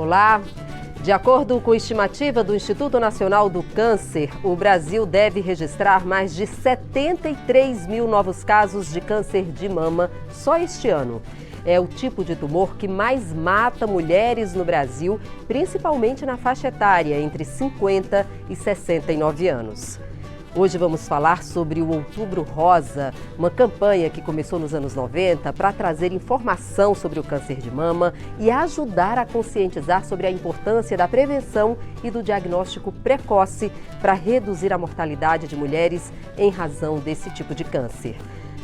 Olá! De acordo com a estimativa do Instituto Nacional do Câncer, o Brasil deve registrar mais de 73 mil novos casos de câncer de mama só este ano. É o tipo de tumor que mais mata mulheres no Brasil, principalmente na faixa etária entre 50 e 69 anos. Hoje vamos falar sobre o Outubro Rosa, uma campanha que começou nos anos 90 para trazer informação sobre o câncer de mama e ajudar a conscientizar sobre a importância da prevenção e do diagnóstico precoce para reduzir a mortalidade de mulheres em razão desse tipo de câncer.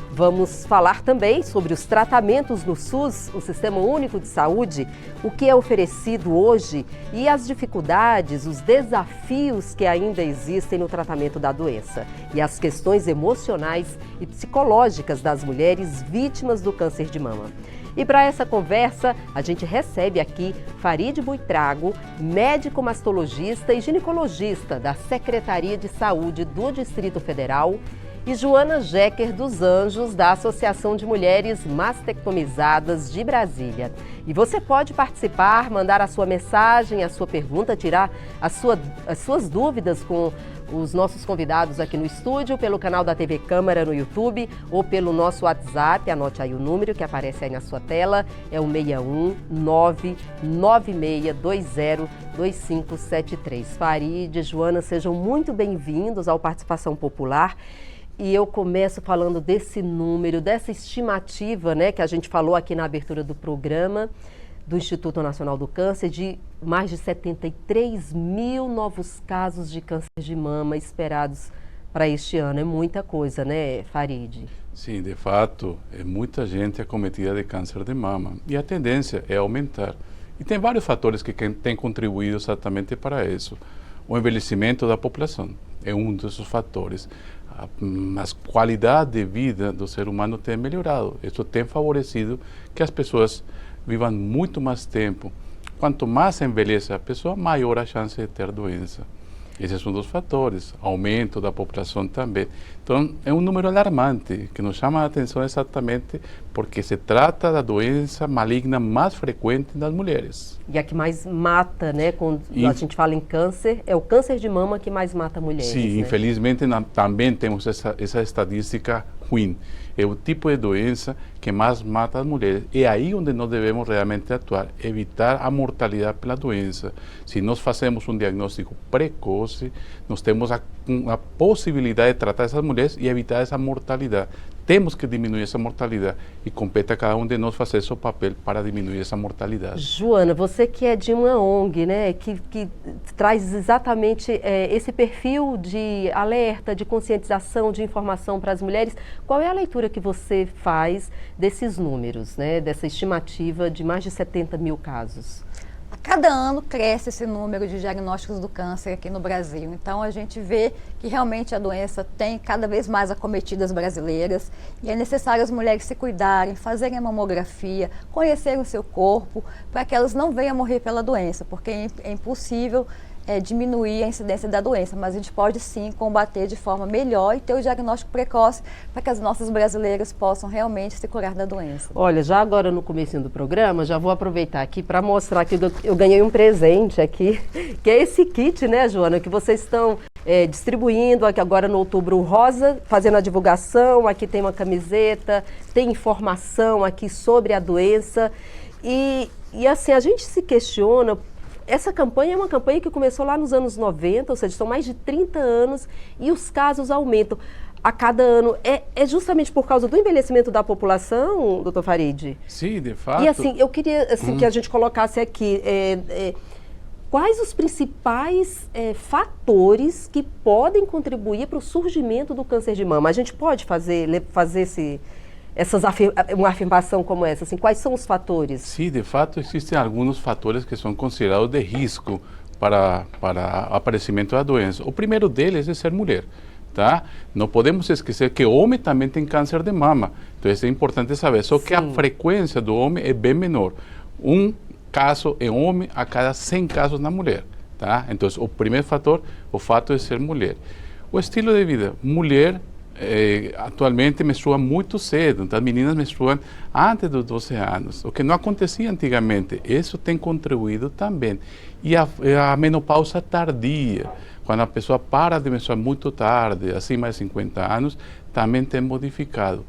Vamos falar também sobre os tratamentos no SUS, o Sistema Único de Saúde, o que é oferecido hoje e as dificuldades, os desafios que ainda existem no tratamento da doença e as questões emocionais e psicológicas das mulheres vítimas do câncer de mama. E para essa conversa, a gente recebe aqui Farid Buitrago, médico mastologista e ginecologista da Secretaria de Saúde do Distrito Federal, e Joana Jecker dos Anjos, da Associação de Mulheres Mastectomizadas de Brasília. E você pode participar, mandar a sua mensagem, a sua pergunta, tirar as suas dúvidas com os nossos convidados aqui no estúdio, pelo canal da TV Câmara no YouTube ou pelo nosso WhatsApp. Anote aí o número que aparece aí na sua tela, é o 61996202573. Farid, Joana, sejam muito bem-vindos ao Participação Popular. E eu começo falando desse número, dessa estimativa, né, que a gente falou aqui na abertura do programa do Instituto Nacional do Câncer, de mais de 73 mil novos casos de câncer de mama esperados para este ano. É muita coisa, né, Farid? Sim, de fato, é muita gente acometida de câncer de mama e a tendência é aumentar. E tem vários fatores que têm contribuído exatamente para isso. O envelhecimento da população é um desses fatores. A qualidade de vida do ser humano tem melhorado. Isso tem favorecido que as pessoas vivam muito mais tempo. Quanto mais envelhece a pessoa, maior a chance de ter doença. Esses são um dos fatores. Aumento da população também. Então, é um número alarmante, que nos chama a atenção exatamente porque se trata da doença maligna mais frequente nas mulheres. E a que mais mata, né? Quando a gente fala em câncer, é o câncer de mama que mais mata mulheres. Sim, né? Infelizmente também temos essa estadística ruim. É o tipo de doença que mais mata as mulheres. É aí onde nós devemos realmente atuar, evitar a mortalidade pela doença. Se nós fazemos um diagnóstico precoce, nós temos a possibilidade de tratar essas mulheres e evitar essa mortalidade. Temos que diminuir essa mortalidade e compete a cada um de nós fazer seu papel para diminuir essa mortalidade. Joana, você que é de uma ONG, né, que traz exatamente esse perfil de alerta, de conscientização, de informação para as mulheres, qual é a leitura que você faz desses números, né, dessa estimativa de mais de 70 mil casos? A cada ano cresce esse número de diagnósticos do câncer aqui no Brasil. Então a gente vê que realmente a doença tem cada vez mais acometido as brasileiras e é necessário as mulheres se cuidarem, fazerem a mamografia, conhecerem o seu corpo, para que elas não venham a morrer pela doença, porque é impossível diminuir a incidência da doença, mas a gente pode sim combater de forma melhor e ter o diagnóstico precoce para que as nossas brasileiras possam realmente se curar da doença. Olha, já agora no comecinho do programa, já vou aproveitar aqui para mostrar que eu ganhei um presente aqui, que é esse kit, né, Joana, que vocês estão distribuindo aqui agora no Outubro Rosa, fazendo a divulgação. Aqui tem uma camiseta, tem informação aqui sobre a doença e assim, a gente se questiona. Essa campanha é uma campanha que começou lá nos anos 90, ou seja, são mais de 30 anos e os casos aumentam a cada ano. É justamente por causa do envelhecimento da população, doutor Farid? Sim, de fato. E assim, eu queria que a gente colocasse aqui, quais os principais fatores que podem contribuir para o surgimento do câncer de mama? A gente pode fazer uma afirmação como essa, assim, quais são os fatores? Sim, de fato existem alguns fatores que são considerados de risco para o aparecimento da doença. O primeiro deles é ser mulher, tá? Não podemos esquecer que o homem também tem câncer de mama, então isso é importante saber, só que a frequência do homem é bem menor. Um caso em homem a cada 100 casos na mulher, tá? Então o primeiro fator, o fato de ser mulher. O estilo de vida, mulher atualmente menstruam muito cedo, então as meninas menstruam antes dos 12 anos, o que não acontecia antigamente. Isso tem contribuído também. E a menopausa tardia, quando a pessoa para de menstruar muito tarde, acima de 50 anos, também tem modificado.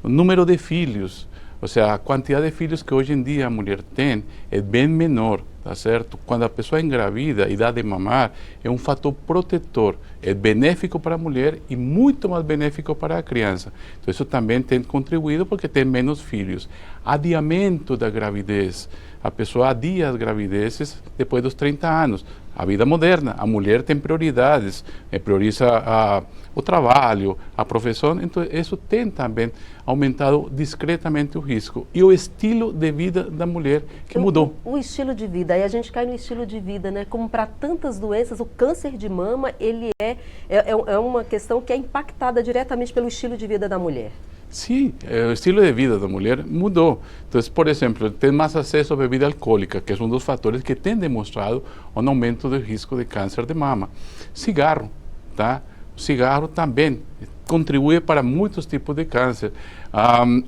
O número de filhos, ou seja, a quantidade de filhos que hoje em dia a mulher tem é bem menor, tá certo? Quando a pessoa engravida e dá de mamar, é um fator protetor, é benéfico para a mulher e muito mais benéfico para a criança. Então isso também tem contribuído porque tem menos filhos. Adiamento da gravidez, a pessoa adia as gravidezes depois dos 30 anos. A vida moderna, a mulher tem prioridades, prioriza o trabalho, a profissão, então isso tem também aumentado discretamente o risco. E o estilo de vida da mulher que mudou. O estilo de vida, aí a gente cai no estilo de vida, né? Como para tantas doenças, o câncer de mama, ele é uma questão que é impactada diretamente pelo estilo de vida da mulher. Sim, o estilo de vida da mulher mudou. Então, por exemplo, tem mais acesso à bebida alcoólica, que é um dos fatores que tem demonstrado um aumento do risco de câncer de mama. Cigarro, tá? O cigarro também contribui para muitos tipos de câncer.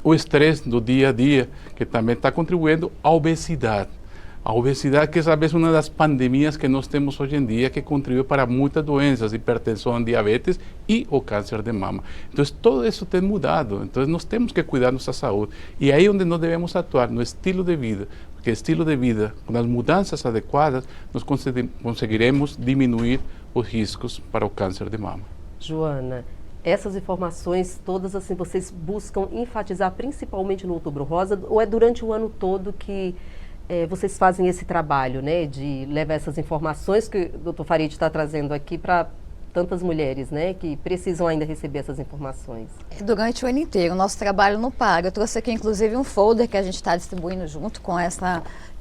O estresse do dia a dia, que também está contribuindo, a obesidade. A obesidade, que é talvez uma das pandemias que nós temos hoje em dia, que contribui para muitas doenças, hipertensão, diabetes e o câncer de mama. Então, tudo isso tem mudado. Então, nós temos que cuidar da nossa saúde. E aí é onde nós devemos atuar, no estilo de vida. Porque estilo de vida, com as mudanças adequadas, nós conseguiremos diminuir os riscos para o câncer de mama. Joana, essas informações todas, assim, vocês buscam enfatizar principalmente no Outubro Rosa, ou é durante o ano todo que vocês fazem esse trabalho, né, de levar essas informações que o Dr. Farid está trazendo aqui para tantas mulheres, né, que precisam ainda receber essas informações? Durante o ano inteiro, o nosso trabalho não para. Eu trouxe aqui, inclusive, um folder que a gente está distribuindo junto com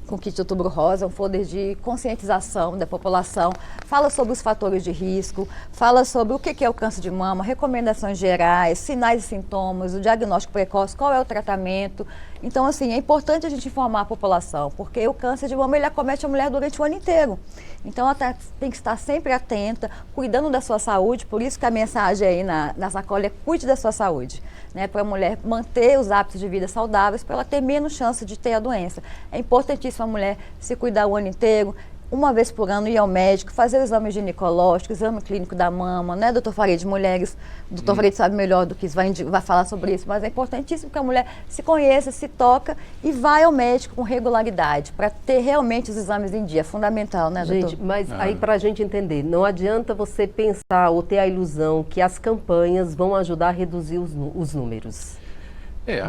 o Kit Outubro Rosa, um folder de conscientização da população, fala sobre os fatores de risco, fala sobre o que é o câncer de mama, recomendações gerais, sinais e sintomas, o diagnóstico precoce, qual é o tratamento. Então, assim, é importante a gente informar a população, porque o câncer de mama, ele acomete a mulher durante o ano inteiro. Então, ela tem que estar sempre atenta, cuidando da sua saúde, por isso que a mensagem aí na sacola é cuide da sua saúde, né? Para a mulher manter os hábitos de vida saudáveis, para ela ter menos chance de ter a doença. É importantíssimo a mulher se cuidar o ano inteiro, uma vez por ano ir ao médico, fazer o exame ginecológico, exame clínico da mama, né, doutor Farid? Mulheres, o doutor Farid sabe melhor do que isso, vai falar sobre isso, mas é importantíssimo que a mulher se conheça, se toca e vai ao médico com regularidade, para ter realmente os exames em dia. É fundamental, né, doutor? Gente, mas aí para a gente entender, não adianta você pensar ou ter a ilusão que as campanhas vão ajudar a reduzir os números.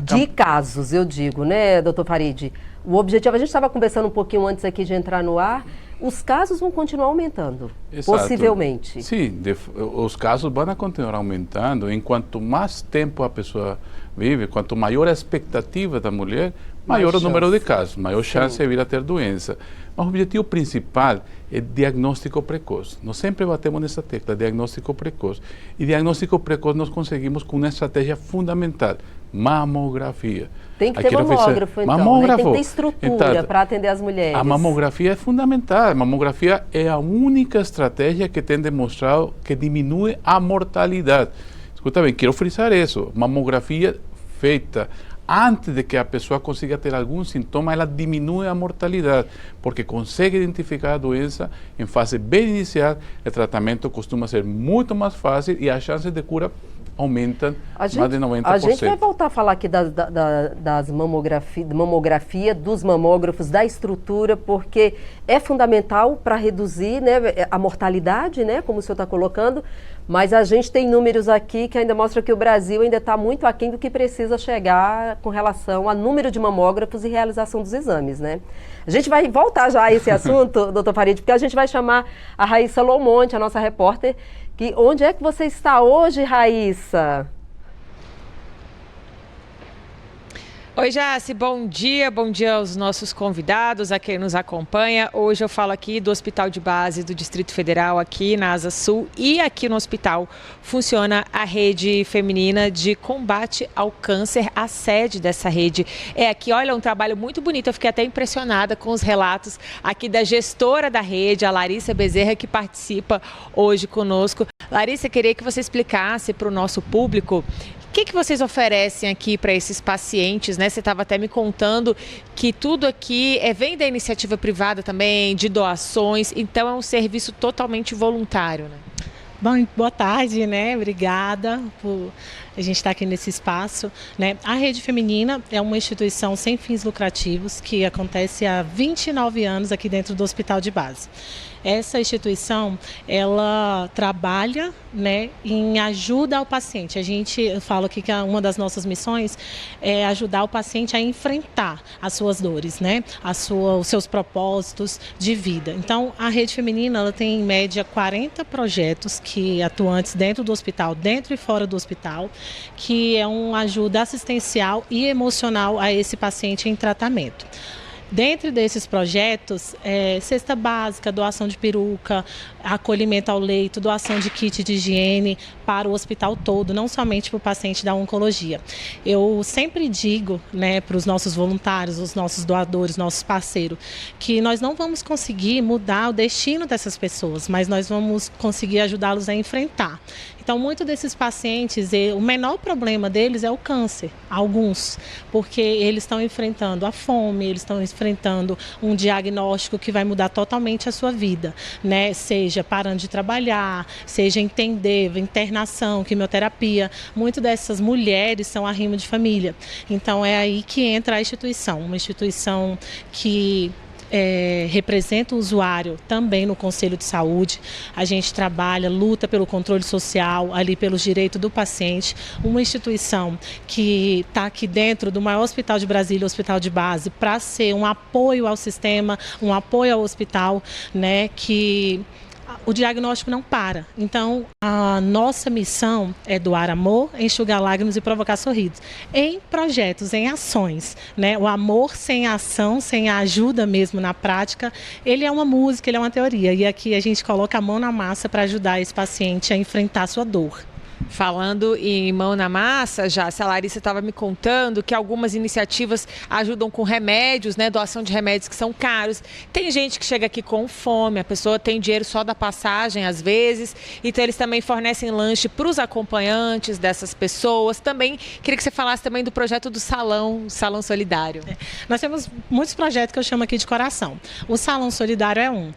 De casos, eu digo, né, doutor Farid? O objetivo, a gente estava conversando um pouquinho antes aqui de entrar no ar, os casos vão continuar aumentando, exato, possivelmente. Sim, os casos vão continuar aumentando, enquanto mais tempo a pessoa vive, quanto maior a expectativa da mulher, maior o número de casos, maior chance de vir a ter doença. Mas o objetivo principal é diagnóstico precoce. Nós sempre batemos nessa tecla, diagnóstico precoce. E diagnóstico precoce nós conseguimos com uma estratégia fundamental, mamografia. Tem que ter mamógrafo, então, mamógrafo. Tem que ter estrutura para atender as mulheres. A mamografia é fundamental. A mamografia é a única estratégia que tem demonstrado que diminui a mortalidade. Escuta bem, quero frisar isso. Mamografia feita antes de que a pessoa consiga ter algum sintoma, ela diminui a mortalidade, porque consegue identificar a doença em fase bem inicial, o tratamento costuma ser muito mais fácil e as chances de cura aumentam mais de 90%. A gente vai voltar a falar aqui das mamografia, dos mamógrafos, da estrutura, porque é fundamental para reduzir, né, a mortalidade, né, como o senhor está colocando, mas a gente tem números aqui que ainda mostram que o Brasil ainda está muito aquém do que precisa chegar com relação a número de mamógrafos e realização dos exames, né? A gente vai voltar já a esse assunto, doutor Farid, porque a gente vai chamar a Raíssa Lomonte, a nossa repórter, que onde é que você está hoje, Raíssa? Oi, Jaci, bom dia aos nossos convidados, a quem nos acompanha. Hoje eu falo aqui do Hospital de Base do Distrito Federal, aqui na Asa Sul, e aqui no hospital funciona a rede feminina de combate ao câncer. A sede dessa rede é aqui. Olha, um trabalho muito bonito, eu fiquei até impressionada com os relatos aqui da gestora da rede, a Larissa Bezerra, que participa hoje conosco. Larissa, queria que você explicasse para o nosso público o que vocês oferecem aqui para esses pacientes, né? Você estava até me contando que tudo aqui vem da iniciativa privada também, de doações, então é um serviço totalmente voluntário, né? Bom, boa tarde, né? Obrigada por a gente estar aqui nesse espaço, né? A Rede Feminina é uma instituição sem fins lucrativos que acontece há 29 anos aqui dentro do Hospital de Base. Essa instituição, ela trabalha, né, em ajuda ao paciente. Eu falo aqui que uma das nossas missões é ajudar o paciente a enfrentar as suas dores, né, os seus propósitos de vida. Então, a Rede Feminina, ela tem em média 40 projetos que atuantes dentro do hospital, dentro e fora do hospital, que é uma ajuda assistencial e emocional a esse paciente em tratamento. Dentro desses projetos, cesta básica, doação de peruca, acolhimento ao leito, doação de kit de higiene para o hospital todo, não somente para o paciente da oncologia. Eu sempre digo, né, para os nossos voluntários, os nossos doadores, nossos parceiros, que nós não vamos conseguir mudar o destino dessas pessoas, mas nós vamos conseguir ajudá-los a enfrentar. Então, muitos desses pacientes, o menor problema deles é o câncer, alguns, porque eles estão enfrentando a fome, eles estão enfrentando um diagnóstico que vai mudar totalmente a sua vida, né? Seja parando de trabalhar, seja entender, internação, quimioterapia. Muitas dessas mulheres são arrimo de família. Então, é aí que entra a instituição, uma instituição que representa o usuário também no Conselho de Saúde. A gente trabalha, luta pelo controle social, ali pelos direitos do paciente. Uma instituição que está aqui dentro do maior hospital de Brasília, o Hospital de Base, para ser um apoio ao sistema, um apoio ao hospital, né, que o diagnóstico não para. Então, a nossa missão é doar amor, enxugar lágrimas e provocar sorrisos. Em projetos, em ações, né? O amor sem a ação, sem a ajuda mesmo na prática, ele é uma música, ele é uma teoria. E aqui a gente coloca a mão na massa para ajudar esse paciente a enfrentar a sua dor. Falando em mão na massa, já a Larissa estava me contando que algumas iniciativas ajudam com remédios, né? Doação de remédios que são caros. Tem gente que chega aqui com fome, a pessoa tem dinheiro só da passagem às vezes. Então eles também fornecem lanche para os acompanhantes dessas pessoas. Também queria que você falasse também do projeto do Salão Solidário. Nós temos muitos projetos que eu chamo aqui de coração. O Salão Solidário é um.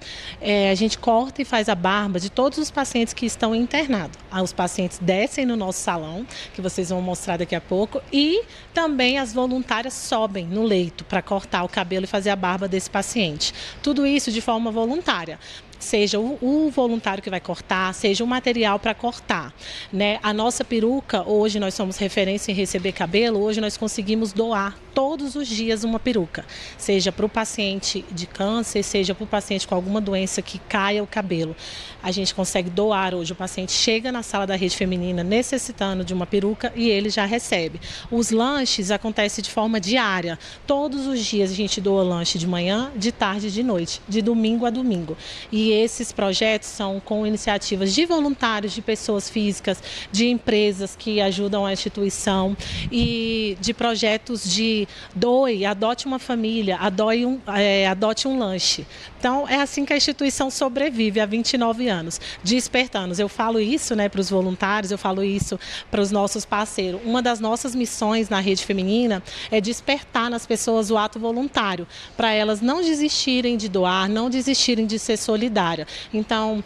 A gente corta e faz a barba de todos os pacientes que estão internados. Os pacientes descem no nosso salão, que vocês vão mostrar daqui a pouco, e também as voluntárias sobem no leito para cortar o cabelo e fazer a barba desse paciente. Tudo isso de forma voluntária. Seja o voluntário que vai cortar, seja o material para cortar, né? A nossa peruca, hoje nós somos referência em receber cabelo, hoje nós conseguimos doar todos os dias uma peruca, seja para o paciente de câncer, seja para o paciente com alguma doença que caia o cabelo. A gente consegue doar hoje, o paciente chega na sala da Rede Feminina necessitando de uma peruca e ele já recebe. Os lanches acontecem de forma diária, todos os dias a gente doa lanche de manhã, de tarde e de noite, de domingo a domingo. E esses projetos são com iniciativas de voluntários, de pessoas físicas, de empresas que ajudam a instituição e de projetos de doe, adote uma família, adote um lanche. Então, é assim que a instituição sobrevive há 29 anos, despertando. Eu falo isso, né, para os voluntários, eu falo isso para os nossos parceiros. Uma das nossas missões na Rede Feminina é despertar nas pessoas o ato voluntário, para elas não desistirem de doar, não desistirem de ser solidária. Então,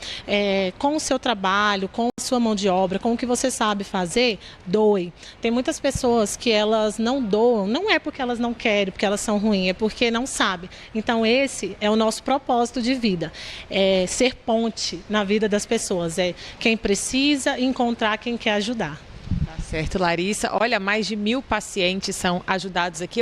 com o seu trabalho, com a sua mão de obra, com o que você sabe fazer, doe. Tem muitas pessoas que elas não doam, não é porque elas não querem, porque elas são ruins, é porque não sabem. Então, esse é o nosso propósito de vida, é ser ponte na vida das pessoas, é quem precisa encontrar quem quer ajudar. Tá certo, Larissa. Olha, mais de 1000 pacientes são ajudados aqui.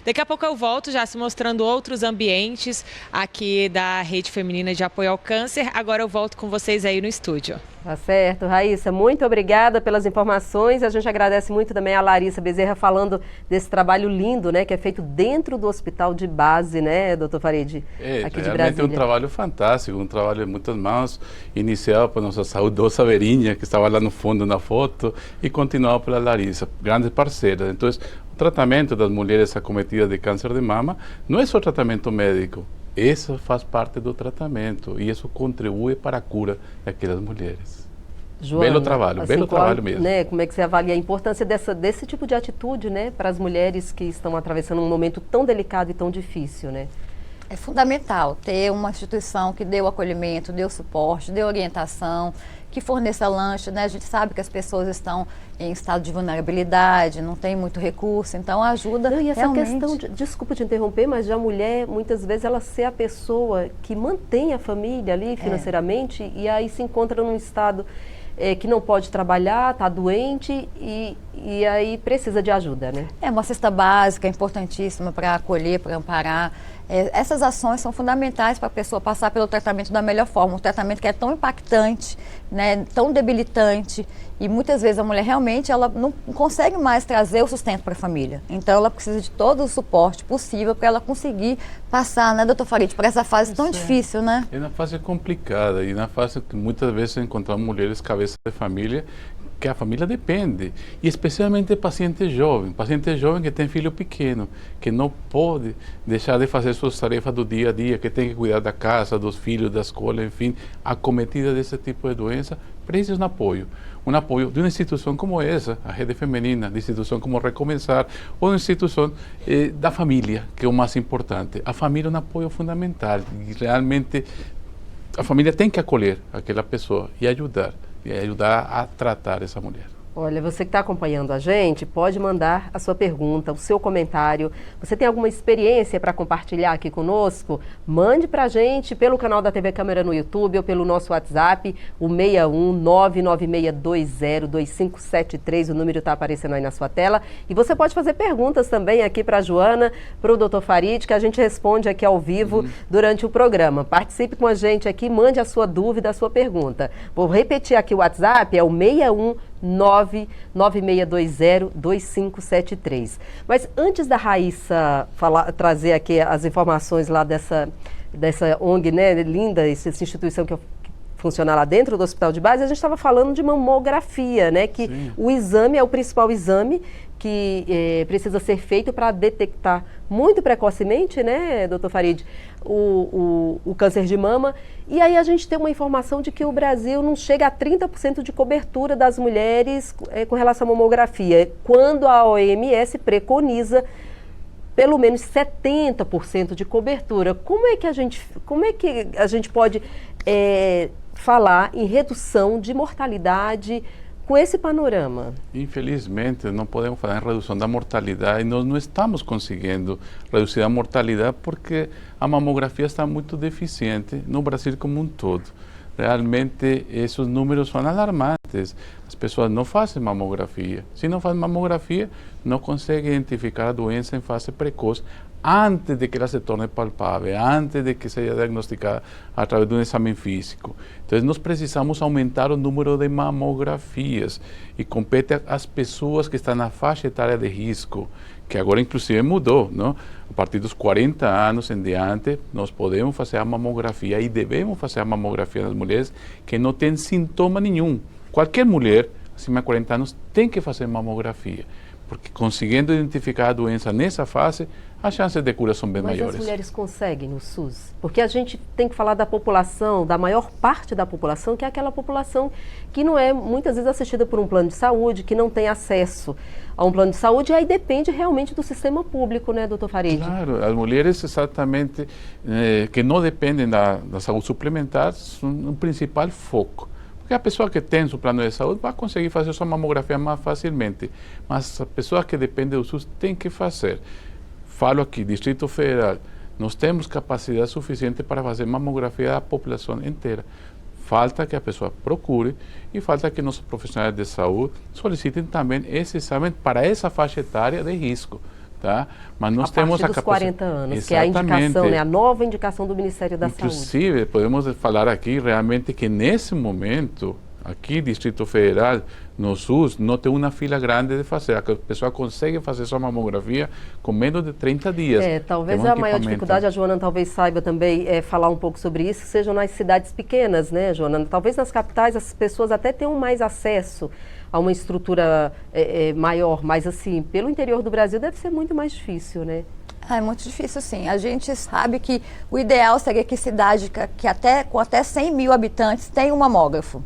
Daqui a pouco eu volto já se mostrando outros ambientes aqui da Rede Feminina de Apoio ao Câncer. Agora eu volto com vocês aí no estúdio. Tá certo, Raíssa, muito obrigada pelas informações. A gente agradece muito também a Larissa Bezerra falando desse trabalho lindo, né, que é feito dentro do Hospital de Base, né, doutor Farid? Aqui de Brasília. É um trabalho fantástico, um trabalho em muitas mãos, iniciado por nossa saudosa Verinha, que estava lá no fundo na foto, e continuado pela Larissa, grandes parceiras. Então, o tratamento das mulheres acometidas de câncer de mama não é só tratamento médico. Isso faz parte do tratamento e isso contribui para a cura daquelas mulheres. Joana, belo trabalho, assim, belo trabalho mesmo. Né, como é que você avalia a importância desse tipo de atitude, né, para as mulheres que estão atravessando um momento tão delicado e tão difícil, né? É fundamental ter uma instituição que dê o acolhimento, dê o suporte, dê orientação, que forneça lanche, né? A gente sabe que as pessoas estão em estado de vulnerabilidade, não tem muito recurso, então ajuda Não, e essa realmente. questão, desculpa te interromper, mas a mulher, muitas vezes, ela ser a pessoa que mantém a família ali financeiramente e aí se encontra num estado que não pode trabalhar, está doente e aí precisa de ajuda, né? É uma cesta básica importantíssima para acolher, para amparar. Essas ações são fundamentais para a pessoa passar pelo tratamento da melhor forma, um tratamento que é tão impactante, né, tão debilitante, e muitas vezes a mulher realmente ela não consegue mais trazer o sustento para a família. Então ela precisa de todo o suporte possível para ela conseguir passar, né, doutor Farid, por essa fase tão difícil, né? É uma fase complicada e na fase que muitas vezes encontramos mulheres cabeça de família que a família depende, e especialmente paciente jovem que tem filho pequeno, que não pode deixar de fazer suas tarefas do dia a dia, que tem que cuidar da casa, dos filhos, da escola, enfim, acometida desse tipo de doença, precisa de um apoio de uma instituição como essa, a Rede Feminina, de instituição como Recomeçar, ou uma instituição da família, que é o mais importante. A família é um apoio fundamental, e realmente a família tem que acolher aquela pessoa e ajudar a tratar essa mulher. Olha, você que está acompanhando a gente, pode mandar a sua pergunta, o seu comentário. Você tem alguma experiência para compartilhar aqui conosco? Mande para a gente pelo canal da TV Câmara no YouTube ou pelo nosso WhatsApp, o 61 996202573, o número está aparecendo aí na sua tela. E você pode fazer perguntas também aqui para a Joana, para o Dr. Farid, que a gente responde aqui ao vivo durante o programa. Participe com a gente aqui, mande a sua dúvida, a sua pergunta. Vou repetir aqui o WhatsApp, é o 61 996202573. Mas antes da Raíssa trazer aqui as informações lá dessa ONG, né, linda, essa instituição que funciona lá dentro do Hospital de Base, a gente estava falando de mamografia, né, que Sim. o exame é o principal exame que precisa ser feito para detectar muito precocemente, né, doutor Farid, o câncer de mama. E aí a gente tem uma informação de que o Brasil não chega a 30% de cobertura das mulheres com relação à mamografia, quando a OMS preconiza pelo menos 70% de cobertura. Como é que a gente pode falar em redução de mortalidade com esse panorama? Infelizmente, não podemos falar em redução da mortalidade, nós não estamos conseguindo reduzir a mortalidade porque a mamografia está muito deficiente no Brasil como um todo. Realmente, esses números são alarmantes. As pessoas não fazem mamografia. Se não fazem mamografia, não conseguem identificar a doença em fase precoce antes de que ela se torne palpável, antes de que seja diagnosticada através de um exame físico. Então, nós precisamos aumentar o número de mamografias e compete às pessoas que estão na faixa etária de risco, que agora inclusive mudou, não? A partir dos 40 anos em diante, nós podemos fazer a mamografia e devemos fazer a mamografia nas mulheres que não têm sintoma nenhum. Qualquer mulher acima de 40 anos tem que fazer mamografia, porque conseguindo identificar a doença nessa fase, as chances de cura são bem maiores. Mas as mulheres conseguem no SUS? Porque a gente tem que falar da população, da maior parte da população, que é aquela população que não é muitas vezes assistida por um plano de saúde, que não tem acesso a um plano de saúde, e aí depende realmente do sistema público, né, doutor Farid? Claro, as mulheres exatamente que não dependem da saúde suplementar são o principal foco. Porque a pessoa que tem seu plano de saúde vai conseguir fazer sua mamografia mais facilmente, mas as pessoas que dependem do SUS têm que fazer. Falo aqui, Distrito Federal, nós temos capacidade suficiente para fazer mamografia da população inteira. Falta que a pessoa procure e falta que nossos profissionais de saúde solicitem também esse exame para essa faixa etária de risco. Tá? Mas nós temos a capacidade. 40 anos, que é a indicação, né, a nova indicação do Ministério da Saúde. Inclusive, podemos falar aqui realmente que nesse momento, aqui Distrito Federal, no SUS, não tem uma fila grande de fazer. A pessoa consegue fazer sua mamografia com menos de 30 dias. Talvez a maior dificuldade, a Joana talvez saiba também falar um pouco sobre isso, sejam nas cidades pequenas, né, Joana? Talvez nas capitais as pessoas até tenham mais acesso a uma estrutura maior, mas assim, pelo interior do Brasil deve ser muito mais difícil, né? É muito difícil, sim. A gente sabe que o ideal seria que cidade com até 100 mil habitantes tenha um mamógrafo.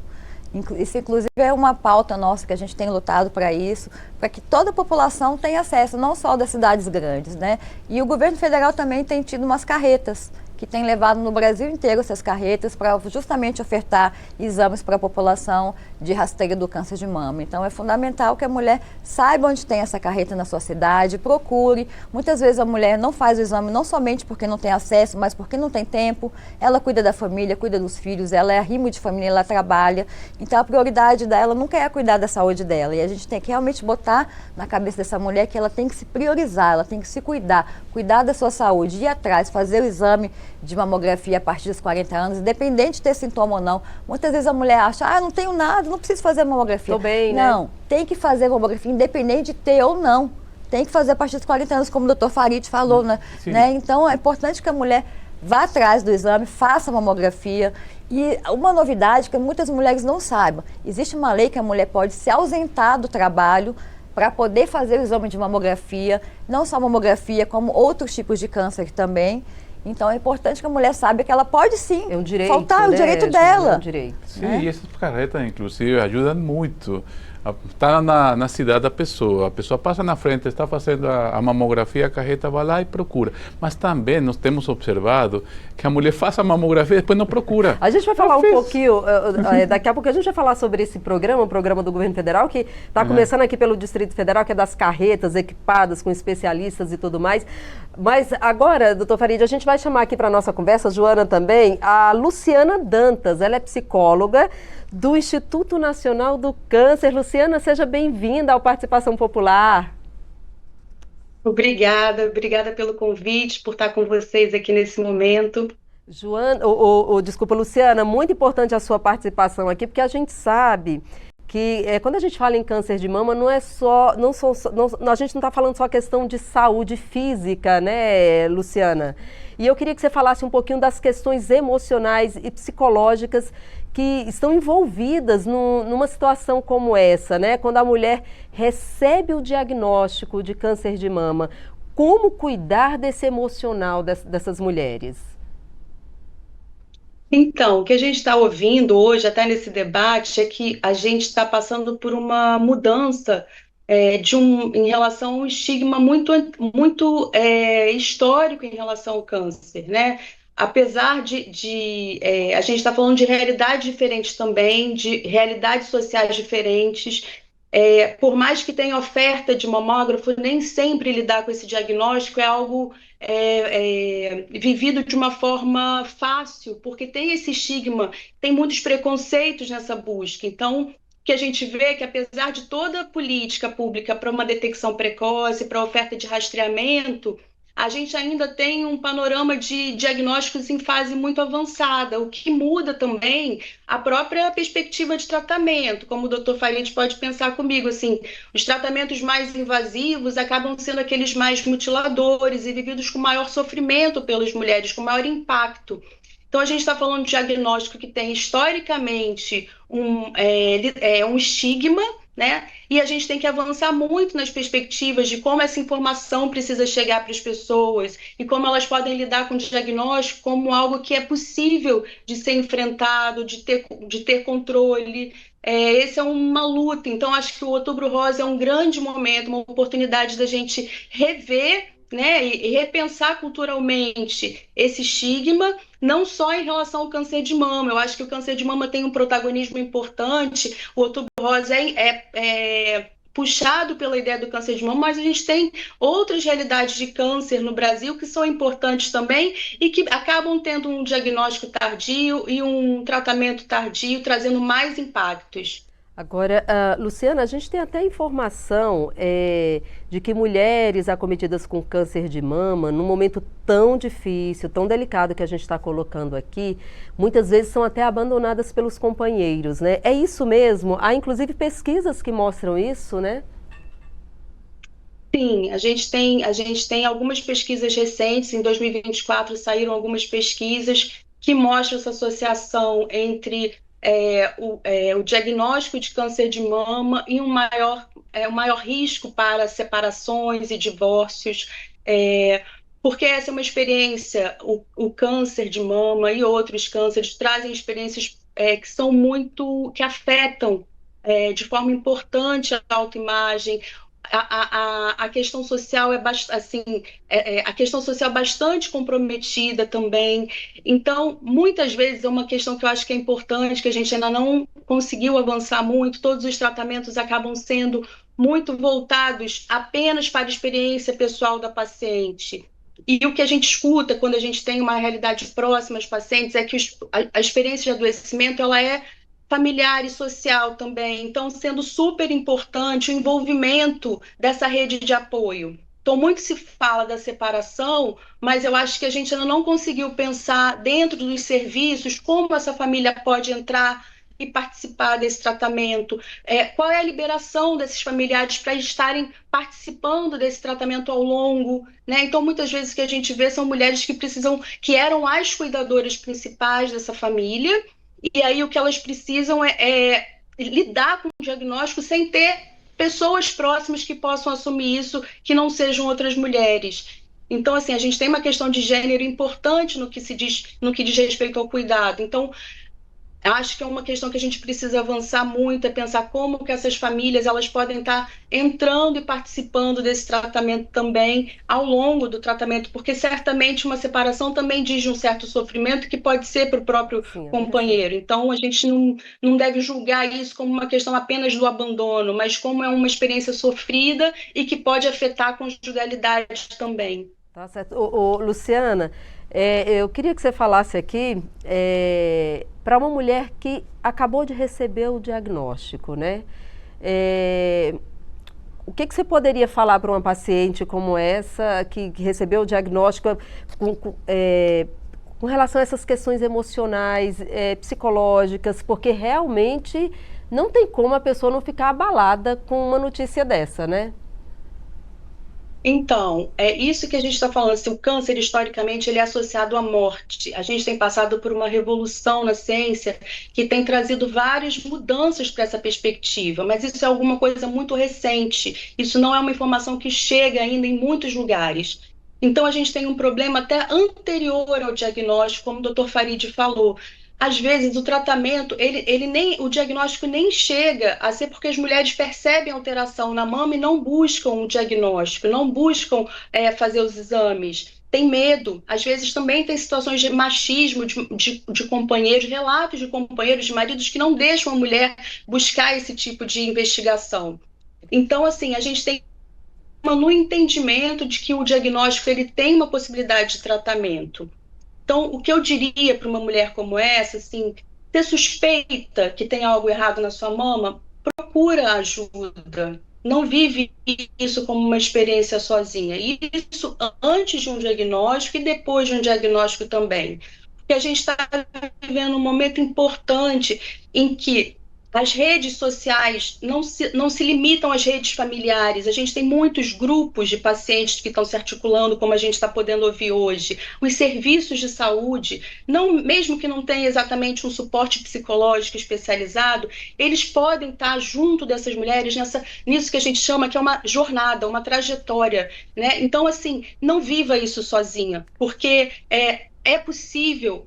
Isso, inclusive, é uma pauta nossa que a gente tem lutado para isso, para que toda a população tenha acesso, não só das cidades grandes, né? E o governo federal também tem tido umas carretas, que tem levado no Brasil inteiro essas carretas para justamente ofertar exames para a população de rastreio do câncer de mama. Então, é fundamental que a mulher saiba onde tem essa carreta na sua cidade, procure. Muitas vezes a mulher não faz o exame não somente porque não tem acesso, mas porque não tem tempo. Ela cuida da família, cuida dos filhos, ela é arrimo de família, ela trabalha. Então, a prioridade dela nunca é cuidar da saúde dela. E a gente tem que realmente botar na cabeça dessa mulher que ela tem que se priorizar, ela tem que se cuidar da sua saúde, ir atrás, fazer o exame de mamografia a partir dos 40 anos, independente de ter sintoma ou não. Muitas vezes a mulher acha, não tenho nada, não preciso fazer mamografia. Tô bem, né? Não, tem que fazer mamografia, independente de ter ou não. Tem que fazer a partir dos 40 anos, como o doutor Farid falou, né? Então, é importante que a mulher vá atrás do exame, faça a mamografia. E uma novidade que muitas mulheres não saibam, existe uma lei que a mulher pode se ausentar do trabalho para poder fazer o exame de mamografia, não só mamografia, como outros tipos de câncer também. Então é importante que a mulher saiba que ela pode sim faltar, é o direito dela. É um direito. Sim, e essas carretas, inclusive, ajudam muito. Está na cidade da pessoa, a pessoa passa na frente, está fazendo a mamografia, a carreta vai lá e procura. Mas também nós temos observado que a mulher faz a mamografia e depois não procura. A gente vai falar um pouquinho, daqui a pouco a gente vai falar sobre esse programa, o programa do governo federal, que está começando aqui pelo Distrito Federal, que é das carretas equipadas com especialistas e tudo mais. Mas agora, doutor Farid, a gente vai chamar aqui para a nossa conversa, Joana também, a Luciana Dantas, ela é psicóloga do Instituto Nacional do Câncer. Luciana, seja bem-vinda ao Participação Popular. Obrigada pelo convite, por estar com vocês aqui nesse momento. Joana, desculpa, Luciana, muito importante a sua participação aqui, porque a gente sabe que quando a gente fala em câncer de mama, a gente não está falando só questão de saúde física, né, Luciana? E eu queria que você falasse um pouquinho das questões emocionais e psicológicas que estão envolvidas numa situação como essa, né? Quando a mulher recebe o diagnóstico de câncer de mama, como cuidar desse emocional dessas mulheres? Então, o que a gente está ouvindo hoje, até nesse debate, é que a gente está passando por uma mudança em relação a um estigma muito histórico em relação ao câncer, né? Apesar a gente está falando de realidades diferentes também, de realidades sociais diferentes. Por mais que tenha oferta de mamógrafo, nem sempre lidar com esse diagnóstico é algo vivido de uma forma fácil, porque tem esse estigma, tem muitos preconceitos nessa busca. Então, o que a gente vê é que, apesar de toda a política pública para uma detecção precoce, para a oferta de rastreamento, a gente ainda tem um panorama de diagnósticos em fase muito avançada, o que muda também a própria perspectiva de tratamento. Como o doutor Farid pode pensar comigo, assim, os tratamentos mais invasivos acabam sendo aqueles mais mutiladores e vividos com maior sofrimento pelas mulheres, com maior impacto. Então, a gente está falando de diagnóstico que tem historicamente um estigma, né? E a gente tem que avançar muito nas perspectivas de como essa informação precisa chegar para as pessoas e como elas podem lidar com o diagnóstico como algo que é possível de ser enfrentado, de ter controle. Essa é uma luta. Então, acho que o Outubro Rosa é um grande momento, uma oportunidade da gente rever, né, e repensar culturalmente esse estigma, não só em relação ao câncer de mama. Eu acho que o câncer de mama tem um protagonismo importante, o Outubro Rosa é puxado pela ideia do câncer de mama, mas a gente tem outras realidades de câncer no Brasil que são importantes também e que acabam tendo um diagnóstico tardio e um tratamento tardio, trazendo mais impactos. Agora, Luciana, a gente tem até informação de que mulheres acometidas com câncer de mama, num momento tão difícil, tão delicado que a gente está colocando aqui, muitas vezes são até abandonadas pelos companheiros, né? É isso mesmo? Há inclusive pesquisas que mostram isso, né? Sim, a gente tem algumas pesquisas recentes, em 2024 saíram algumas pesquisas que mostram essa associação entre o diagnóstico de câncer de mama e um maior risco para separações e divórcios, porque essa é uma experiência, o câncer de mama e outros cânceres trazem experiências que afetam de forma importante a autoimagem. A questão social a questão social bastante comprometida também. Então, muitas vezes é uma questão que eu acho que é importante, que a gente ainda não conseguiu avançar muito. Todos os tratamentos acabam sendo muito voltados apenas para a experiência pessoal da paciente. E o que a gente escuta quando a gente tem uma realidade próxima aos pacientes é que a experiência de adoecimento ela é familiar e social também, então sendo super importante o envolvimento dessa rede de apoio. Então, muito se fala da separação, mas eu acho que a gente ainda não conseguiu pensar dentro dos serviços como essa família pode entrar e participar desse tratamento, qual é a liberação desses familiares para estarem participando desse tratamento ao longo, né? Então, muitas vezes o que a gente vê são mulheres que eram as cuidadoras principais dessa família, e aí o que elas precisam é lidar com o diagnóstico sem ter pessoas próximas que possam assumir isso, que não sejam outras mulheres. Então, assim, a gente tem uma questão de gênero importante no que diz respeito ao cuidado. Então, acho que é uma questão que a gente precisa avançar muito, é pensar como que essas famílias elas podem estar entrando e participando desse tratamento também ao longo do tratamento, porque certamente uma separação também diz de um certo sofrimento que pode ser para o próprio companheiro. Então, a gente não deve julgar isso como uma questão apenas do abandono, mas como é uma experiência sofrida e que pode afetar a conjugalidade também. Tá certo. Luciana, eu queria que você falasse aqui para uma mulher que acabou de receber o diagnóstico, né? O que você poderia falar para uma paciente como essa, que recebeu o diagnóstico com relação a essas questões emocionais, psicológicas, porque realmente não tem como a pessoa não ficar abalada com uma notícia dessa, né? Então, é isso que a gente está falando. Se o câncer, historicamente, ele é associado à morte. A gente tem passado por uma revolução na ciência que tem trazido várias mudanças para essa perspectiva, mas isso é alguma coisa muito recente. Isso não é uma informação que chega ainda em muitos lugares. Então, a gente tem um problema até anterior ao diagnóstico, como o Dr. Farid falou. Às vezes o tratamento, o diagnóstico nem chega a ser porque as mulheres percebem alteração na mama e não buscam um diagnóstico, não buscam fazer os exames. Tem medo, às vezes também tem situações de machismo de companheiros, relatos de companheiros, de maridos que não deixam a mulher buscar esse tipo de investigação. Então, assim, a gente tem no entendimento de que o diagnóstico ele tem uma possibilidade de tratamento. Então, o que eu diria para uma mulher como essa, assim, se suspeita que tem algo errado na sua mama, procura ajuda. Não vive isso como uma experiência sozinha. Isso antes de um diagnóstico e depois de um diagnóstico também. Porque a gente está vivendo um momento importante em que as redes sociais não se limitam às redes familiares. A gente tem muitos grupos de pacientes que estão se articulando, como a gente está podendo ouvir hoje. Os serviços de saúde, mesmo que não tenha exatamente um suporte psicológico especializado, eles podem estar junto dessas mulheres nisso que a gente chama que é uma jornada, uma trajetória, né? Então, assim, não viva isso sozinha, porque é possível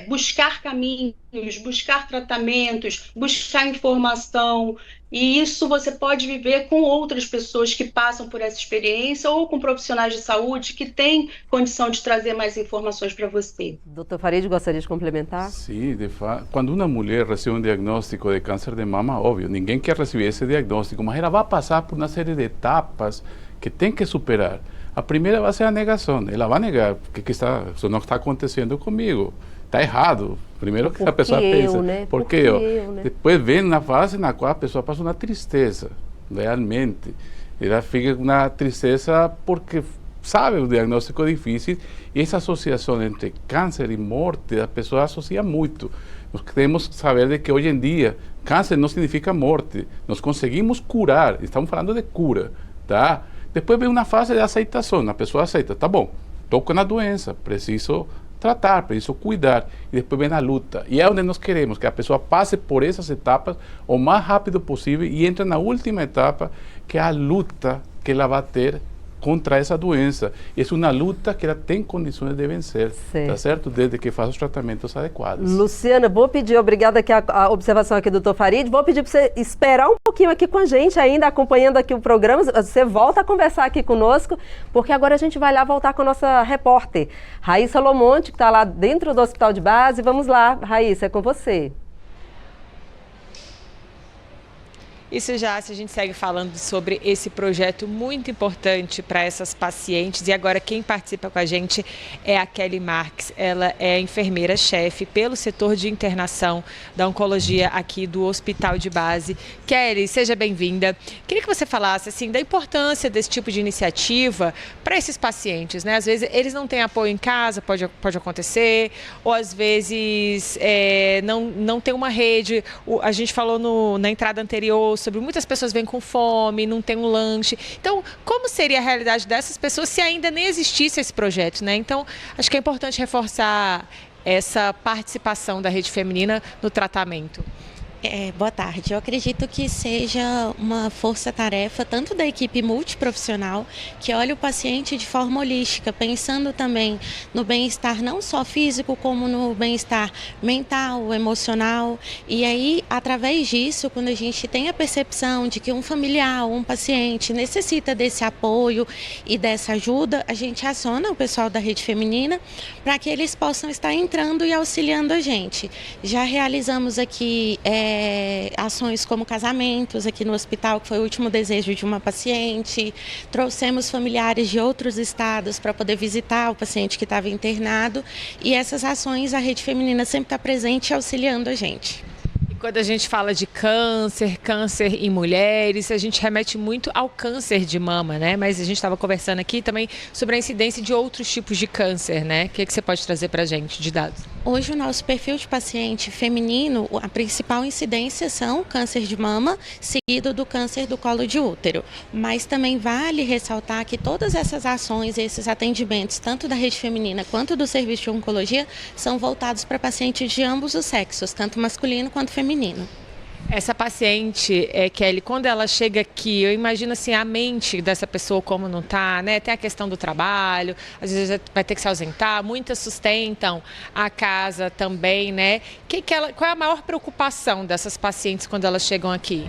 buscar caminhos, buscar tratamentos, buscar informação, e isso você pode viver com outras pessoas que passam por essa experiência ou com profissionais de saúde que têm condição de trazer mais informações para você. Dr. Farid, gostaria de complementar? Sim, de fato. Quando uma mulher recebe um diagnóstico de câncer de mama, óbvio, ninguém quer receber esse diagnóstico, mas ela vai passar por uma série de etapas que tem que superar. A primeira vai ser a negação. Ela vai negar que isso não está acontecendo comigo. Está errado. Primeiro que a pessoa pensa. Né? Porque eu, né? Depois vem na fase na qual a pessoa passa uma tristeza, realmente. Ela fica uma tristeza porque sabe o diagnóstico é difícil e essa associação entre câncer e morte, a pessoa associa muito. Nós temos que saber de que hoje em dia câncer não significa morte. Nós conseguimos curar. Estamos falando de cura, tá? Depois vem uma fase de aceitação, a pessoa aceita, tá bom, estou com a doença, preciso tratar, preciso cuidar, e depois vem a luta, e é onde nós queremos, que a pessoa passe por essas etapas o mais rápido possível e entre na última etapa, que é a luta que ela vai ter contra essa doença. É uma luta que ela tem condições de vencer, tá certo? Desde que faça os tratamentos adequados. Luciana, vou pedir, obrigada aqui a observação aqui do Dr. Farid, vou pedir para você esperar um pouquinho aqui com a gente ainda, acompanhando aqui o programa, você volta a conversar aqui conosco, porque agora a gente vai lá voltar com a nossa repórter, Raíssa Lomonte, que está lá dentro do Hospital de Base. Vamos lá, Raíssa, é com você. Isso já, se a gente segue falando sobre esse projeto muito importante para essas pacientes. E agora quem participa com a gente é a Kelly Marques. Ela é enfermeira-chefe pelo setor de internação da oncologia aqui do Hospital de Base. Kelly, seja bem-vinda. Queria que você falasse assim, da importância desse tipo de iniciativa para esses pacientes, né? Às vezes eles não têm apoio em casa, pode acontecer, ou às vezes não tem uma rede. A gente falou na entrada anterior sobre muitas pessoas vêm com fome, não tem um lanche. Então, como seria a realidade dessas pessoas se ainda nem existisse esse projeto, né? Então, acho que é importante reforçar essa participação da rede feminina no tratamento. Boa tarde. Eu acredito que seja uma força-tarefa tanto da equipe multiprofissional, que olha o paciente de forma holística, pensando também no bem-estar não só físico, como no bem-estar mental, emocional. E aí, através disso, quando a gente tem a percepção de que um familiar, um paciente necessita desse apoio e dessa ajuda, a gente aciona o pessoal da rede feminina para que eles possam estar entrando e auxiliando a gente. Já realizamos aqui ações como casamentos aqui no hospital, que foi o último desejo de uma paciente. Trouxemos familiares de outros estados para poder visitar o paciente que estava internado. E essas ações, a rede feminina sempre está presente e auxiliando a gente. Quando a gente fala de câncer em mulheres, a gente remete muito ao câncer de mama, né? Mas a gente estava conversando aqui também sobre a incidência de outros tipos de câncer, né? O que você pode trazer para a gente de dados? Hoje o nosso perfil de paciente feminino, a principal incidência são câncer de mama, seguido do câncer do colo de útero. Mas também vale ressaltar que todas essas ações e esses atendimentos, tanto da rede feminina quanto do serviço de oncologia, são voltados para pacientes de ambos os sexos, tanto masculino quanto feminino. Essa paciente, Kelly, quando ela chega aqui, eu imagino assim, a mente dessa pessoa como não está, né? Tem a questão do trabalho, às vezes vai ter que se ausentar, muitas sustentam a casa também, né? Qual é a maior preocupação dessas pacientes quando elas chegam aqui?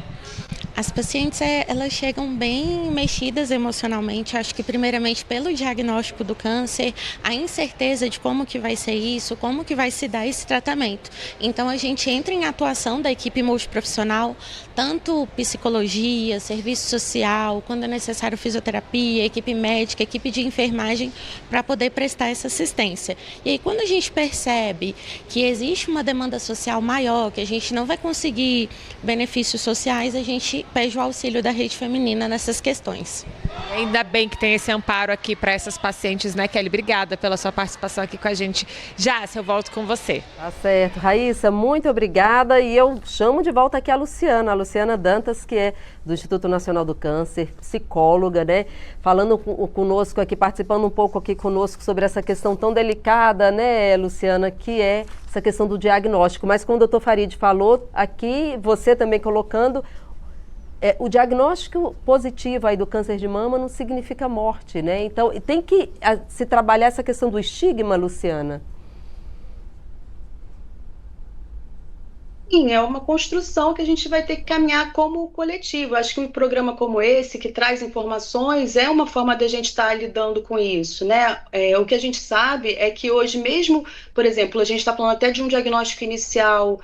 As pacientes, elas chegam bem mexidas emocionalmente, acho que primeiramente pelo diagnóstico do câncer, a incerteza de como que vai ser isso, como que vai se dar esse tratamento. Então a gente entra em atuação da equipe multiprofissional, tanto psicologia, serviço social, quando é necessário fisioterapia, equipe médica, equipe de enfermagem, para poder prestar essa assistência. E aí quando a gente percebe que existe uma demanda social maior, que a gente não vai conseguir benefícios sociais, a gente pede o auxílio da rede feminina nessas questões. Ainda bem que tem esse amparo aqui para essas pacientes, né, Kelly? Obrigada pela sua participação aqui com a gente. Já, eu volto com você. Tá certo. Raíssa, muito obrigada. E eu chamo de volta aqui a Luciana Dantas, que é do Instituto Nacional do Câncer, psicóloga, né? Falando conosco aqui, participando um pouco aqui conosco sobre essa questão tão delicada, né, Luciana, que é essa questão do diagnóstico. Mas como o Dr. Farid falou aqui, você também colocando, o diagnóstico positivo aí do câncer de mama não significa morte, né? Então, tem que se trabalhar essa questão do estigma, Luciana. Sim, é uma construção que a gente vai ter que caminhar como coletivo. Acho que um programa como esse, que traz informações, é uma forma de a gente estar lidando com isso, né? O que a gente sabe é que hoje mesmo, por exemplo, a gente está falando até de um diagnóstico inicial,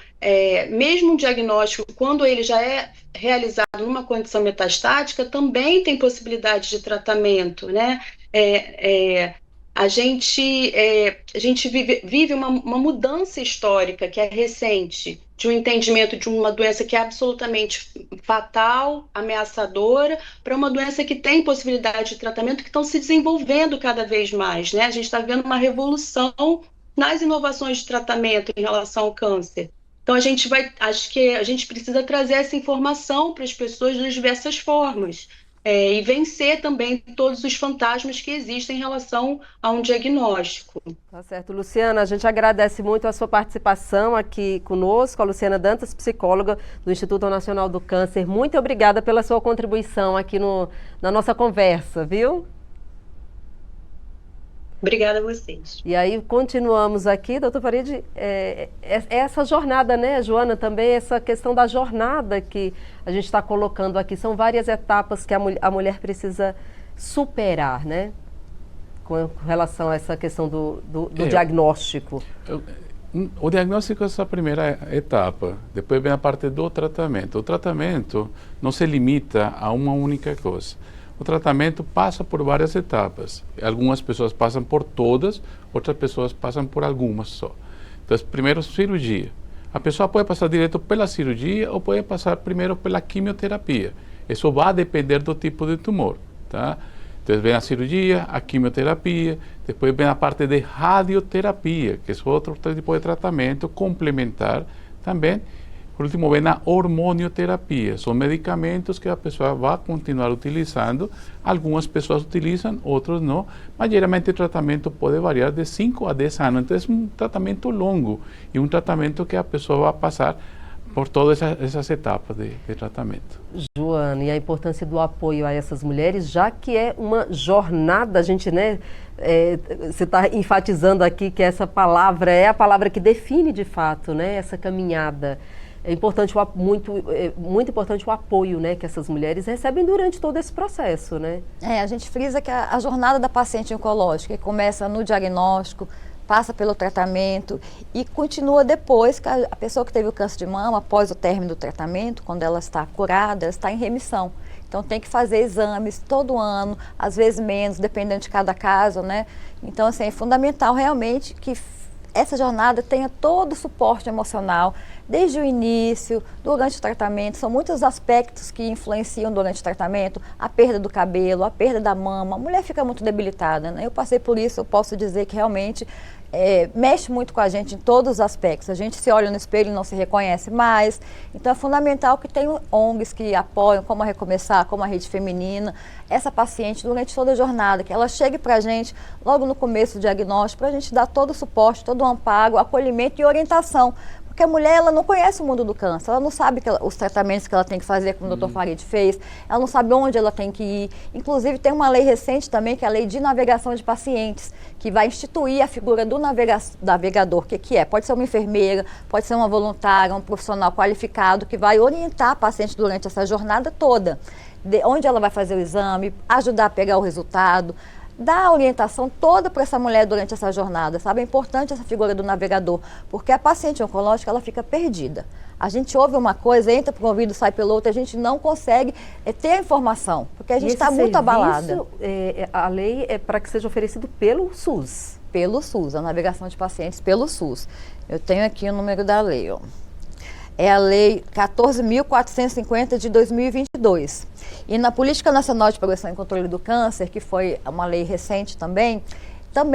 mesmo um diagnóstico, quando ele já é realizado numa condição metastática, também tem possibilidade de tratamento, né? A gente vive uma mudança histórica que é recente, de um entendimento de uma doença que é absolutamente fatal, ameaçadora, para uma doença que tem possibilidade de tratamento, que estão se desenvolvendo cada vez mais, né? A gente está vendo uma revolução nas inovações de tratamento em relação ao câncer. Então acho que a gente precisa trazer essa informação para as pessoas de diversas formas. E vencer também todos os fantasmas que existem em relação a um diagnóstico. Tá certo. Luciana, a gente agradece muito a sua participação aqui conosco, a Luciana Dantas, psicóloga do Instituto Nacional do Câncer. Muito obrigada pela sua contribuição aqui na nossa conversa, viu? Obrigada a vocês. E aí, continuamos aqui, doutor Farid, essa jornada, né, Joana, também essa questão da jornada que a gente está colocando aqui, são várias etapas que a mulher precisa superar, né, com relação a essa questão do diagnóstico. O diagnóstico é essa primeira etapa, depois vem a parte do tratamento. O tratamento não se limita a uma única coisa. O tratamento passa por várias etapas. Algumas pessoas passam por todas, outras pessoas passam por algumas só. Então, primeiro, cirurgia. A pessoa pode passar direto pela cirurgia ou pode passar primeiro pela quimioterapia. Isso vai depender do tipo de tumor, tá? Então, vem a cirurgia, a quimioterapia, depois vem a parte de radioterapia, que é outro tipo de tratamento complementar também. Por último, vem a hormonioterapia. São medicamentos que a pessoa vai continuar utilizando. Algumas pessoas utilizam, outros não. Mas, geralmente, o tratamento pode variar de 5 a 10 anos. Então, é um tratamento longo e um tratamento que a pessoa vai passar por todas essas etapas de tratamento. Joana, e a importância do apoio a essas mulheres, já que é uma jornada, a gente, né, você está enfatizando aqui que essa palavra é a palavra que define de fato, né, essa caminhada. É importante, muito importante o apoio, né, que essas mulheres recebem durante todo esse processo, né? A gente frisa que a jornada da paciente oncológica começa no diagnóstico, passa pelo tratamento e continua depois que a pessoa que teve o câncer de mama, após o término do tratamento, quando ela está curada, ela está em remissão. Então tem que fazer exames todo ano, às vezes menos, dependendo de cada caso, né? Então, assim, é fundamental realmente que essa jornada tenha todo o suporte emocional, desde o início, durante o tratamento. São muitos aspectos que influenciam durante o tratamento, a perda do cabelo, a perda da mama. A mulher fica muito debilitada, né? Eu passei por isso, eu posso dizer que realmente mexe muito com a gente em todos os aspectos. A gente se olha no espelho e não se reconhece mais. Então é fundamental que tenham ONGs que apoiam, como a Recomeçar, como a Rede Feminina, essa paciente durante toda a jornada, que ela chegue para a gente logo no começo do diagnóstico, para a gente dar todo o suporte, todo o amparo, acolhimento e orientação. Porque a mulher, ela não conhece o mundo do câncer, ela não sabe os tratamentos que ela tem que fazer, como o Dr. Farid fez, ela não sabe onde ela tem que ir. Inclusive, tem uma lei recente também, que é a Lei de Navegação de Pacientes, que vai instituir a figura do navegador. O que é? Pode ser uma enfermeira, pode ser uma voluntária, um profissional qualificado, que vai orientar a paciente durante essa jornada toda, de onde ela vai fazer o exame, ajudar a pegar o resultado, dar a orientação toda para essa mulher durante essa jornada, sabe? É importante essa figura do navegador, porque a paciente oncológica, ela fica perdida. A gente ouve uma coisa, entra por um ouvido, sai pelo outro, a gente não consegue ter a informação, porque a gente está muito abalada. A lei é para que seja oferecido pelo SUS. Pelo SUS, a navegação de pacientes pelo SUS. Eu tenho aqui o número da lei, ó. É a Lei 14.450 de 2022. E na Política Nacional de Prevenção e Controle do Câncer, que foi uma lei recente também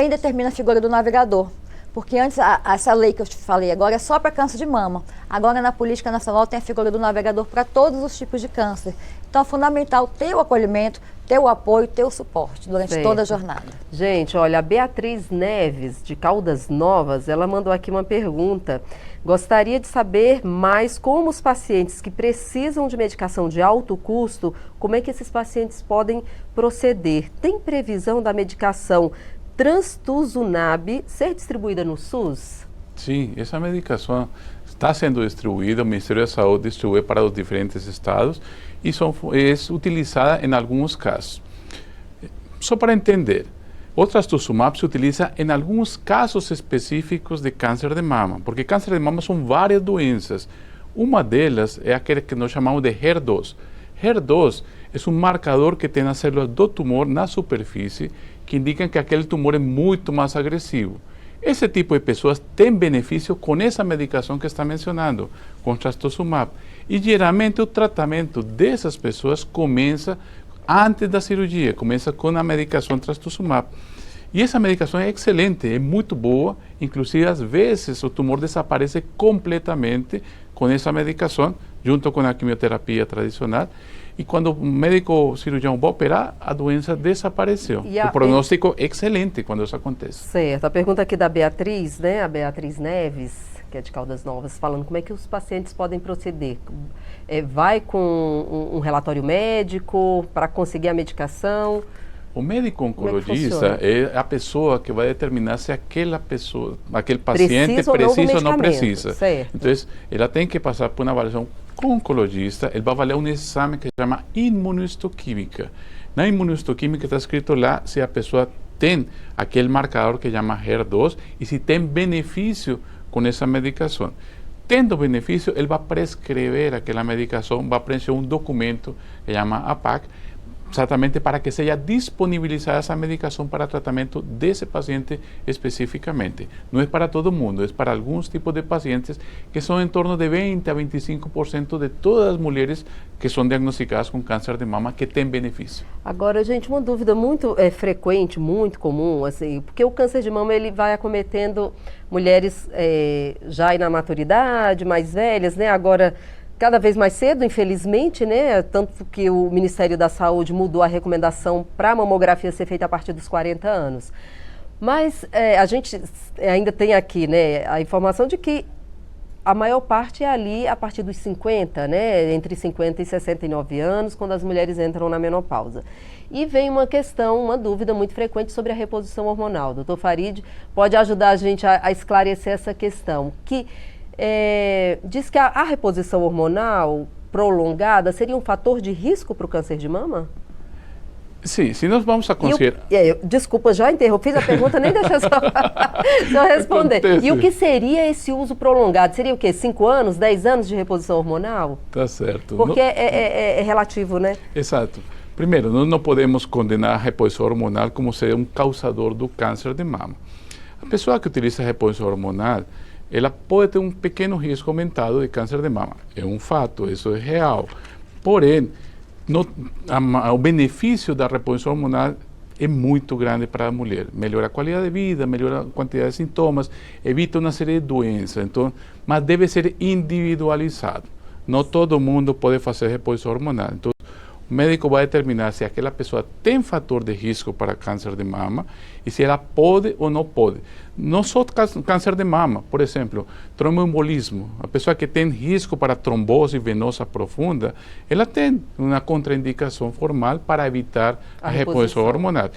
determina a figura do navegador. Porque antes, essa lei que eu te falei agora é só para câncer de mama. Agora, na Política Nacional, tem a figura do navegador para todos os tipos de câncer. Então, é fundamental ter o acolhimento, ter o apoio, ter o suporte durante toda a jornada. Gente, olha, a Beatriz Neves, de Caldas Novas, ela mandou aqui uma pergunta. Gostaria de saber mais como os pacientes que precisam de medicação de alto custo, como é que esses pacientes podem proceder? Tem previsão da medicação Trastuzumab ser distribuída no SUS? Sim, essa medicação está sendo distribuída, o Ministério da Saúde distribui para os diferentes estados e é utilizada em alguns casos. Só para entender, o Trastuzumab se utiliza em alguns casos específicos de câncer de mama, porque câncer de mama são várias doenças. Uma delas é aquele que nós chamamos de HER2. HER2 é um marcador que tem as células do tumor na superfície, que indicam que aquele tumor é muito mais agressivo. Esse tipo de pessoas tem benefício com essa medicação que está mencionando, com Trastuzumab. E geralmente o tratamento dessas pessoas começa antes da cirurgia, começa com a medicação Trastuzumab. E essa medicação é excelente, é muito boa, inclusive às vezes o tumor desaparece completamente com essa medicação, junto com a quimioterapia tradicional. E quando o médico cirurgião vai operar, a doença desapareceu. O prognóstico é excelente quando isso acontece. Certo. A pergunta aqui da Beatriz, né? A Beatriz Neves, que é de Caldas Novas, falando como é que os pacientes podem proceder. Vai com um relatório médico para conseguir a medicação? O médico oncologista é a pessoa que vai determinar se aquele paciente precisa ou não precisa. Certo. Então, ela tem que passar por uma avaliação com o oncologista, ele vai avaliar um exame que se chama imunohistoquímica. Na imunohistoquímica está escrito lá se a pessoa tem aquele marcador que chama HER2 e se tem benefício com essa medicação. Tendo benefício, ele vai prescrever aquela medicação, vai preencher um documento que chama APAC, exatamente para que seja disponibilizada essa medicação para tratamento desse paciente especificamente. Não é para todo mundo, é para alguns tipos de pacientes que são em torno de 20 a 25% de todas as mulheres que são diagnosticadas com câncer de mama que têm benefício. Agora, gente, uma dúvida muito frequente, muito comum, assim, porque o câncer de mama ele vai acometendo mulheres já na maturidade, mais velhas, né? Agora, cada vez mais cedo, infelizmente, né? Tanto que o Ministério da Saúde mudou a recomendação para a mamografia ser feita a partir dos 40 anos. Mas a gente ainda tem aqui, né, a informação de que a maior parte é ali a partir dos 50, né? Entre 50 e 69 anos, quando as mulheres entram na menopausa. E vem uma questão, uma dúvida muito frequente sobre a reposição hormonal. Doutor Farid pode ajudar a gente a esclarecer essa questão, que diz que a reposição hormonal prolongada seria um fator de risco para o câncer de mama? Sim, se nós vamos a considerar... Desculpa, já interrompi a pergunta, nem deixa só responder. Acontece. E o que seria esse uso prolongado? Seria o quê? 5 anos, 10 anos de reposição hormonal? Tá certo. Porque é relativo, né? Exato. Primeiro, nós não podemos condenar a reposição hormonal como ser um causador do câncer de mama. A pessoa que utiliza a reposição hormonal, ela pode ter um pequeno risco aumentado de câncer de mama. É um fato, isso é real. Porém, o benefício da reposição hormonal é muito grande para a mulher. Melhora a qualidade de vida, melhora a quantidade de sintomas, evita uma série de doenças. Então, mas deve ser individualizado. Não todo mundo pode fazer reposição hormonal. Então, o médico vai determinar se aquela pessoa tem fator de risco para câncer de mama e se ela pode ou não pode. Não só câncer de mama, por exemplo, tromboembolismo. A pessoa que tem risco para trombose venosa profunda, ela tem uma contraindicação formal para evitar a reposição hormonal.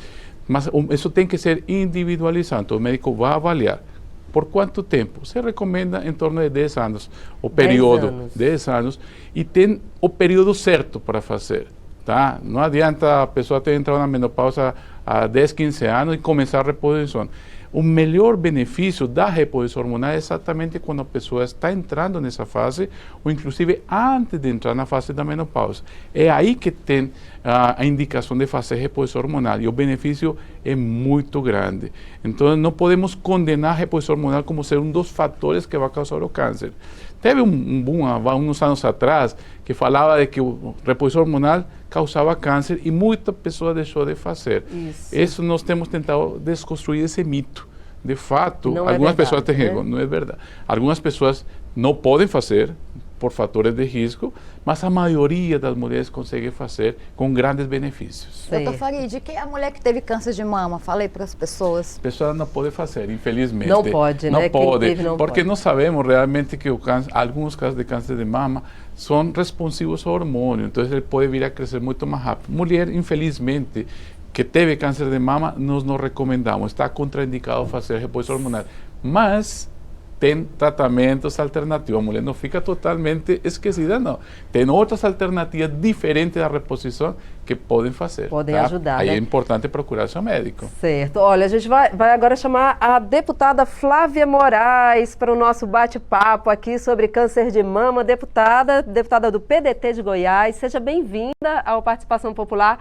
Mas isso tem que ser individualizado. Então, o médico vai avaliar. Por quanto tempo? Se recomenda em torno de 10 anos, o período, 10 anos, e tem o período certo para fazer. Tá? Não adianta a pessoa ter entrado na menopausa há 10, 15 anos e começar a reposição. O melhor benefício da reposição hormonal é exatamente quando a pessoa está entrando nessa fase, ou inclusive antes de entrar na fase da menopausa. É aí que tem a indicação de fazer reposição hormonal, e o benefício é muito grande. Então, não podemos condenar a reposição hormonal como ser um dos fatores que vai causar o câncer. Teve um boom há uns anos atrás que falava de que a reposição hormonal causava câncer e muita pessoa deixou de fazer. Isso nós temos tentado desconstruir esse mito. De fato, não algumas é verdade, pessoas têm né? não é verdade. Algumas pessoas não podem fazer por fatores de risco, mas a maioria das mulheres consegue fazer com grandes benefícios. Doutor Farid, quem é a mulher que teve câncer de mama? Falei para as pessoas. As pessoas não podem fazer, infelizmente. Não pode, não né? Pode, Quem teve, não porque pode. nós sabemos realmente que alguns casos de câncer de mama são responsivos ao hormônio, então ele pode vir a crescer muito mais rápido. Mulher, infelizmente, que teve câncer de mama, nós não recomendamos, está contraindicado fazer reposição hormonal. Mas tem tratamentos alternativos, a mulher não fica totalmente esquecida, não. Tem outras alternativas diferentes da reposição que podem fazer. Podem tá? ajudar, Aí né? é importante procurar seu médico. Certo. Olha, a gente vai agora chamar a deputada Flávia Moraes para o nosso bate-papo aqui sobre câncer de mama. Deputada do PDT de Goiás, seja bem-vinda ao Participação Popular.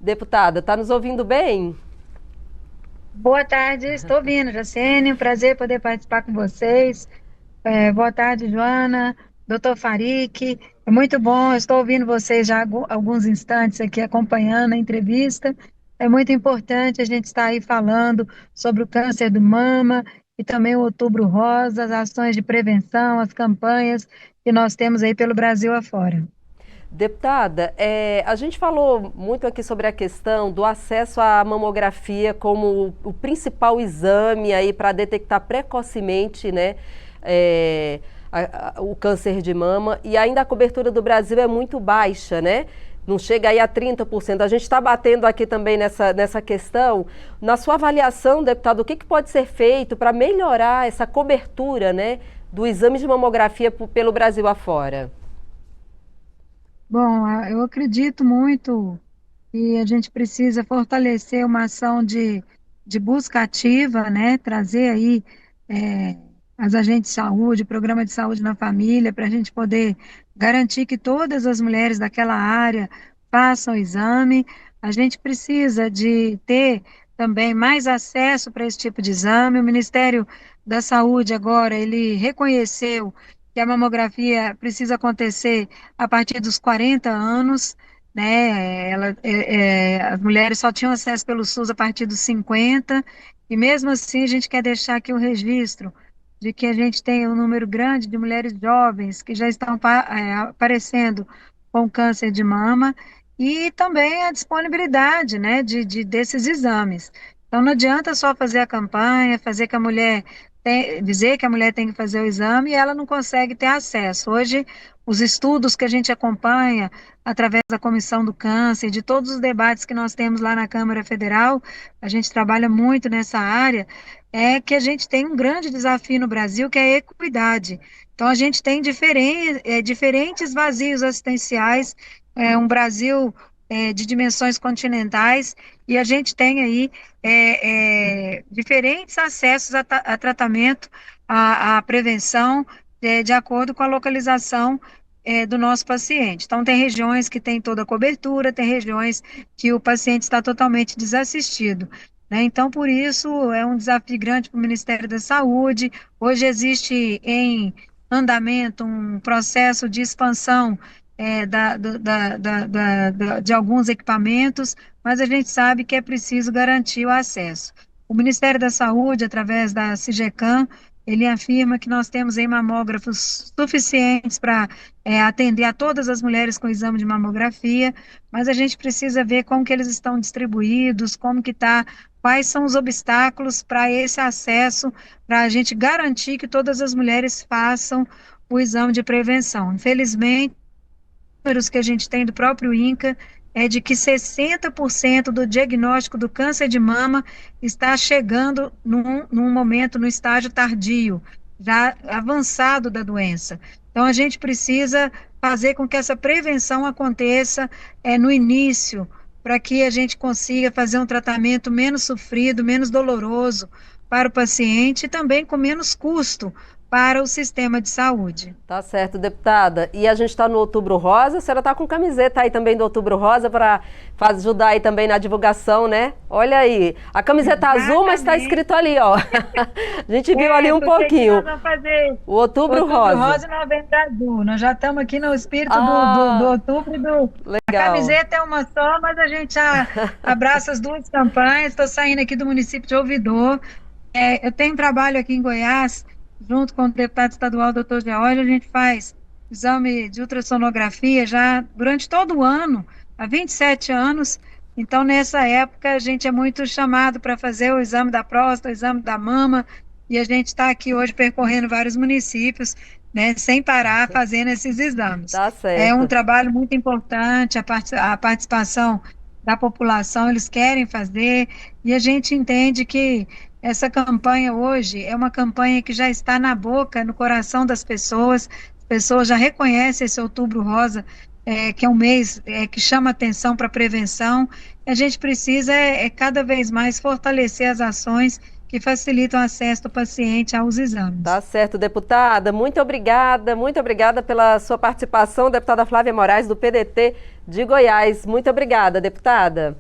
Deputada, está nos ouvindo bem? Boa tarde, estou ouvindo, Jacene, prazer poder participar com vocês. Boa tarde, Joana, doutor Farid, é muito bom, estou ouvindo vocês já há alguns instantes aqui acompanhando a entrevista. É muito importante a gente estar aí falando sobre o câncer do mama e também o Outubro Rosa, as ações de prevenção, as campanhas que nós temos aí pelo Brasil afora. Deputada, a gente falou muito aqui sobre a questão do acesso à mamografia como o principal exame aí para detectar precocemente, né, o câncer de mama, e ainda a cobertura do Brasil é muito baixa, né? não chega aí a 30%. A gente está batendo aqui também nessa questão. Na sua avaliação, deputado, o que pode ser feito para melhorar essa cobertura, né, do exame de mamografia pelo Brasil afora? Bom, eu acredito muito que a gente precisa fortalecer uma ação de busca ativa, né? Trazer aí as agentes de saúde, programa de saúde na família, para a gente poder garantir que todas as mulheres daquela área façam o exame. A gente precisa de ter também mais acesso para esse tipo de exame. O Ministério da Saúde agora, ele reconheceu que a mamografia precisa acontecer a partir dos 40 anos, né? As mulheres só tinham acesso pelo SUS a partir dos 50, e mesmo assim a gente quer deixar aqui o registro de que a gente tem um número grande de mulheres jovens que já estão aparecendo com câncer de mama, e também a disponibilidade, né, desses exames. Então não adianta só fazer a campanha, fazer que a mulher dizer que a mulher tem que fazer o exame e ela não consegue ter acesso. Hoje, os estudos que a gente acompanha através da Comissão do Câncer, de todos os debates que nós temos lá na Câmara Federal, a gente trabalha muito nessa área, é que a gente tem um grande desafio no Brasil, que é a equidade. Então, a gente tem diferentes vazios assistenciais, um Brasil de dimensões continentais, e a gente tem aí diferentes acessos a tratamento, a prevenção, de acordo com a localização do nosso paciente. Então, tem regiões que tem toda a cobertura, tem regiões que o paciente está totalmente desassistido, né? Então, por isso, é um desafio grande para o Ministério da Saúde. Hoje existe em andamento um processo de expansão de alguns equipamentos, mas a gente sabe que é preciso garantir o acesso. O Ministério da Saúde, através da CIGECAM, ele afirma que nós temos aí mamógrafos suficientes para atender a todas as mulheres com exame de mamografia, mas a gente precisa ver como que eles estão distribuídos, como que está, quais são os obstáculos para esse acesso, para a gente garantir que todas as mulheres façam o exame de prevenção. Infelizmente, números que a gente tem do próprio INCA é de que 60% do diagnóstico do câncer de mama está chegando num momento, no estágio tardio, já avançado da doença. Então, a gente precisa fazer com que essa prevenção aconteça no início, para que a gente consiga fazer um tratamento menos sofrido, menos doloroso para o paciente e também com menos custo para o sistema de saúde. Tá certo, deputada. E a gente está no Outubro Rosa, a senhora está com camiseta aí também do Outubro Rosa para ajudar aí também na divulgação, né? Olha aí, a camiseta azul, mas está escrito ali, ó. A gente viu ali um pouquinho. Nós vamos fazer o Outubro Rosa. Rosa e Novembro Azul. Nós já estamos aqui no espírito do outubro. Legal. A camiseta é uma só, mas a gente já abraça as duas campanhas. Estou saindo aqui do município de Ouvidor. Eu tenho trabalho aqui em Goiás, junto com o deputado estadual, doutor George, a gente faz exame de ultrassonografia já durante todo o ano, há 27 anos. Então, nessa época, a gente é muito chamado para fazer o exame da próstata, o exame da mama, e a gente está aqui hoje percorrendo vários municípios, né, sem parar, fazendo esses exames. Tá certo. É um trabalho muito importante, a participação da população, eles querem fazer, e a gente entende que essa campanha hoje é uma campanha que já está na boca, no coração das pessoas. As pessoas já reconhecem esse Outubro Rosa, que é um mês que chama atenção para a prevenção. A gente precisa cada vez mais fortalecer as ações que facilitam o acesso do paciente aos exames. Tá certo, deputada. Muito obrigada pela sua participação, deputada Flávia Moraes, do PDT de Goiás. Muito obrigada, deputada.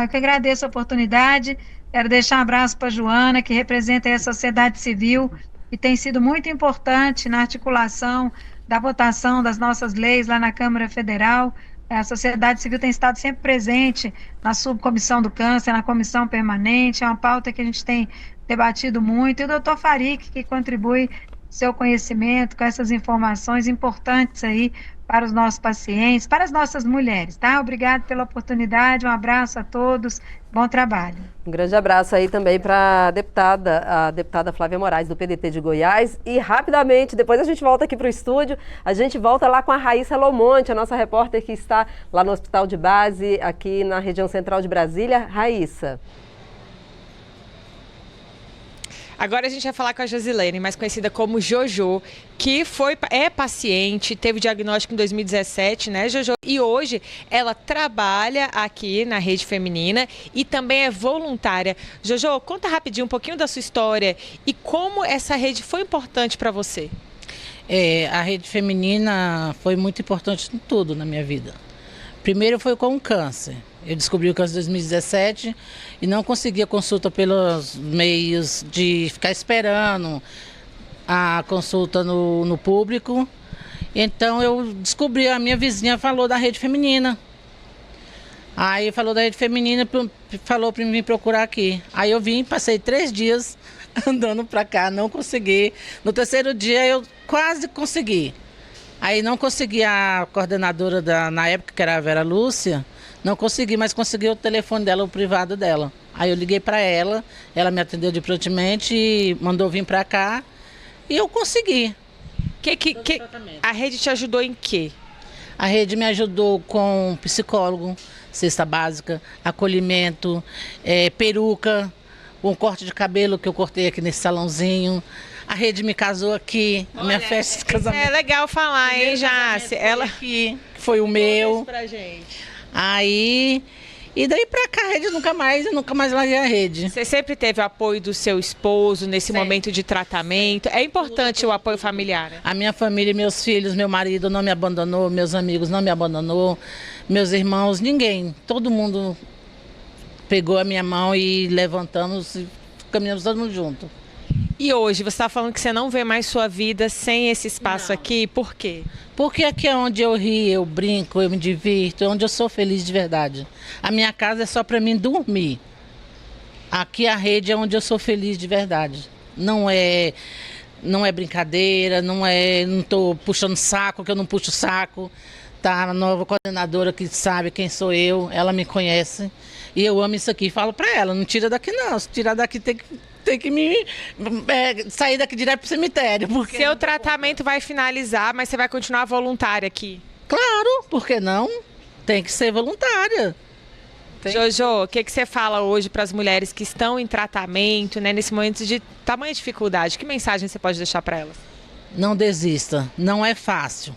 Eu que agradeço a oportunidade. Quero deixar um abraço para a Joana, que representa a sociedade civil, e tem sido muito importante na articulação da votação das nossas leis lá na Câmara Federal. A sociedade civil tem estado sempre presente na subcomissão do câncer, na comissão permanente, é uma pauta que a gente tem debatido muito, e o doutor Farik, que contribui seu conhecimento com essas informações importantes aí para os nossos pacientes, para as nossas mulheres, tá? Obrigado pela oportunidade, um abraço a todos, bom trabalho. Um grande abraço aí também para a deputada Flávia Moraes, do PDT de Goiás. E rapidamente, depois a gente volta aqui para o estúdio, a gente volta lá com a Raíssa Lomonte, a nossa repórter que está lá no Hospital de Base, aqui na região central de Brasília. Raíssa. Agora a gente vai falar com a Josilene, mais conhecida como Jojo, que é paciente, teve diagnóstico em 2017, né, Jojo? E hoje ela trabalha aqui na Rede Feminina e também é voluntária. Jojo, conta rapidinho um pouquinho da sua história e como essa rede foi importante para você. A Rede Feminina foi muito importante em tudo na minha vida. Primeiro foi com o câncer. Eu descobri o câncer em 2017 e não conseguia consulta pelos meios de ficar esperando a consulta no público. Então eu descobri, a minha vizinha falou da Rede Feminina. Aí falou da Rede Feminina, falou para me procurar aqui. Aí eu vim, passei 3 dias andando para cá, não consegui. No 3º dia eu quase consegui. Aí não consegui a coordenadora na época, que era a Vera Lúcia, não consegui, mas consegui o telefone dela, o privado dela. Aí eu liguei para ela me atendeu de prontamente e mandou vir para cá e eu consegui. A rede te ajudou em quê? A rede me ajudou com psicólogo, cesta básica, acolhimento, peruca, um corte de cabelo que eu cortei aqui nesse salãozinho. A rede me casou aqui, a minha festa de casamento. É legal falar, hein, Jace? Ela aqui, foi o meu. Pra gente. Aí, e daí pra cá, a rede eu nunca mais larguei a rede. Você sempre teve o apoio do seu esposo nesse momento de tratamento. É importante o apoio familiar, né? A minha família, meus filhos, meu marido não me abandonou, meus amigos não me abandonou, meus irmãos, ninguém. Todo mundo pegou a minha mão e levantamos e caminhamos todo mundo junto. E hoje, você está falando que você não vê mais sua vida sem esse espaço aqui, por quê? Porque aqui é onde eu rio, eu brinco, eu me divirto, é onde eu sou feliz de verdade. A minha casa é só para mim dormir. Aqui a rede é onde eu sou feliz de verdade. Não é brincadeira, não estou puxando saco, que eu não puxo saco. Tá, a nova coordenadora que sabe quem sou eu, ela me conhece. E eu amo isso aqui, falo para ela, não tira daqui não, se tirar daqui tem que sair daqui direto pro cemitério. Porque seu tratamento vai finalizar, mas você vai continuar voluntária aqui? Claro, por que não? Tem que ser voluntária. Jojo, o que você fala hoje para as mulheres que estão em tratamento, né, nesse momento de tamanha dificuldade? Que mensagem você pode deixar para elas? Não desista, não é fácil.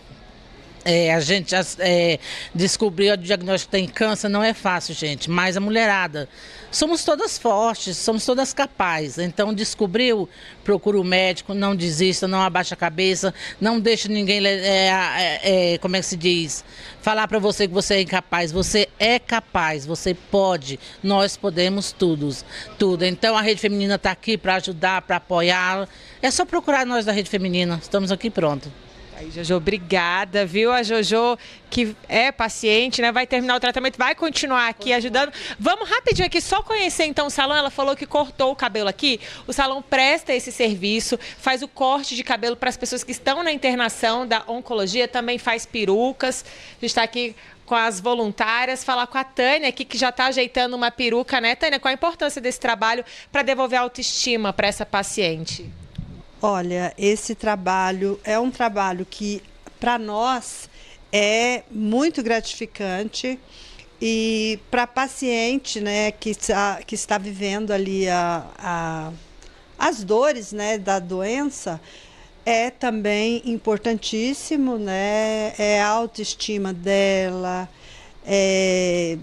A gente descobrir o diagnóstico tem câncer não é fácil, gente, mas a mulherada, somos todas fortes, somos todas capazes, então descobriu, procura o médico, não desista, não abaixa a cabeça, não deixe ninguém, como é que se diz, falar para você que você é incapaz, você é capaz, você pode, nós podemos tudo, então a Rede Feminina está aqui para ajudar, para apoiar, é só procurar nós da Rede Feminina, estamos aqui pronto. Aí, Jojo, obrigada, viu? A Jojo, que é paciente, né? Vai terminar o tratamento, vai continuar aqui ajudando. Vamos rapidinho aqui, só conhecer então o salão. Ela falou que cortou o cabelo aqui. O salão presta esse serviço, faz o corte de cabelo para as pessoas que estão na internação da oncologia, também faz perucas. A gente está aqui com as voluntárias, falar com a Tânia aqui, que já está ajeitando uma peruca, né, Tânia? Qual a importância desse trabalho para devolver a autoestima para essa paciente? Olha, esse trabalho é um trabalho que, para nós, é muito gratificante e para a paciente, né, que está vivendo ali as dores, né, da doença, é também importantíssimo, né, é a autoestima dela, é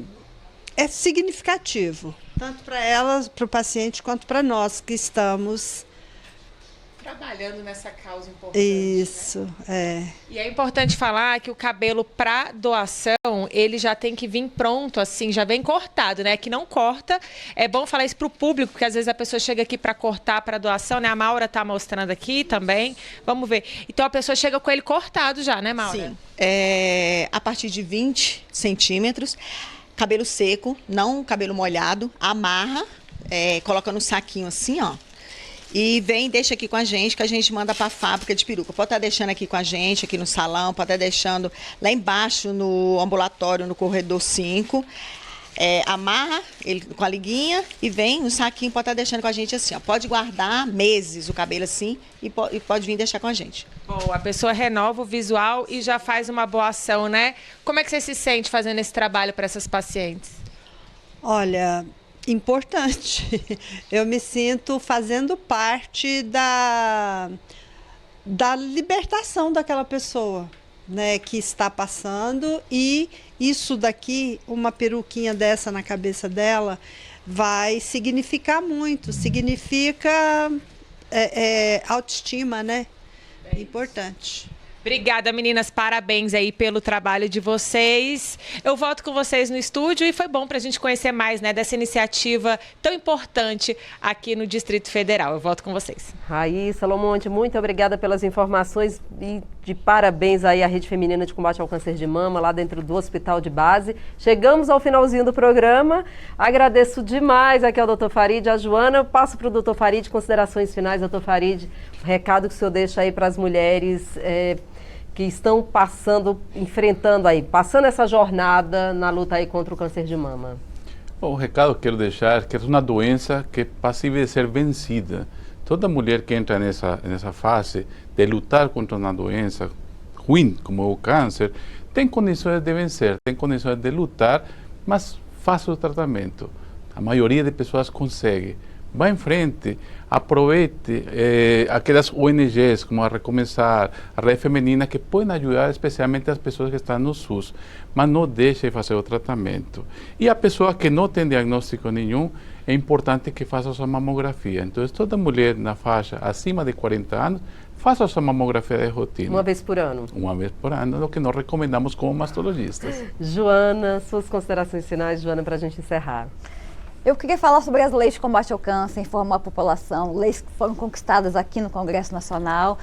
significativo, tanto para ela, para o paciente, quanto para nós que estamos trabalhando nessa causa importante. Isso, né? E é importante falar que o cabelo para doação, ele já tem que vir pronto, assim, já vem cortado, né? Que não corta. É bom falar isso para o público, porque às vezes a pessoa chega aqui para cortar para doação, né? A Maura está mostrando aqui também. Vamos ver. Então a pessoa chega com ele cortado já, né, Maura? Sim. A partir de 20 centímetros, cabelo seco, não cabelo molhado, amarra, coloca no saquinho assim, ó. e vem e deixa aqui com a gente, que a gente manda para a fábrica de peruca. Pode estar deixando aqui com a gente, aqui no salão, pode estar deixando lá embaixo no ambulatório, no corredor 5. Amarra ele com a liguinha e vem no saquinho, pode estar deixando com a gente assim, ó. Pode guardar meses o cabelo assim e pode vir deixar com a gente. Bom, a pessoa renova o visual e já faz uma boa ação, né? Como é que você se sente fazendo esse trabalho para essas pacientes? Olha, importante. Eu me sinto fazendo parte da libertação daquela pessoa, né, que está passando, e isso daqui, uma peruquinha dessa na cabeça dela, vai significar muito, significa autoestima, né? Importante. Obrigada, meninas. Parabéns aí pelo trabalho de vocês. Eu volto com vocês no estúdio e foi bom para a gente conhecer mais, né, dessa iniciativa tão importante aqui no Distrito Federal. Eu volto com vocês. Raíssa Lomonte, muito obrigada pelas informações e de parabéns aí à Rede Feminina de Combate ao Câncer de Mama, lá dentro do Hospital de Base. Chegamos ao finalzinho do programa. Agradeço demais aqui ao Dr. Farid, a Joana. Eu passo para o Dr. Farid, considerações finais, Dr. Farid, o recado que o senhor deixa aí para as mulheres que estão passando essa jornada na luta aí contra o câncer de mama. Bom, o recado que quero deixar é que é uma doença que é passível de ser vencida. Toda mulher que entra nessa fase de lutar contra uma doença ruim, como o câncer, tem condições de vencer, tem condições de lutar, mas faça o tratamento. A maioria de pessoas consegue. Vá em frente, aproveite aquelas ONGs como a Recomeçar, a Rede Feminina, que podem ajudar especialmente as pessoas que estão no SUS, mas não deixe de fazer o tratamento. E a pessoa que não tem diagnóstico nenhum, é importante que faça a sua mamografia. Então, toda mulher na faixa acima de 40 anos, faça a sua mamografia de rotina. Uma vez por ano? Uma vez por ano, é o que nós recomendamos como mastologistas. Joana, suas considerações finais, Joana, para a gente encerrar. Eu queria falar sobre as leis de combate ao câncer, informar a população, leis que foram conquistadas aqui no Congresso Nacional.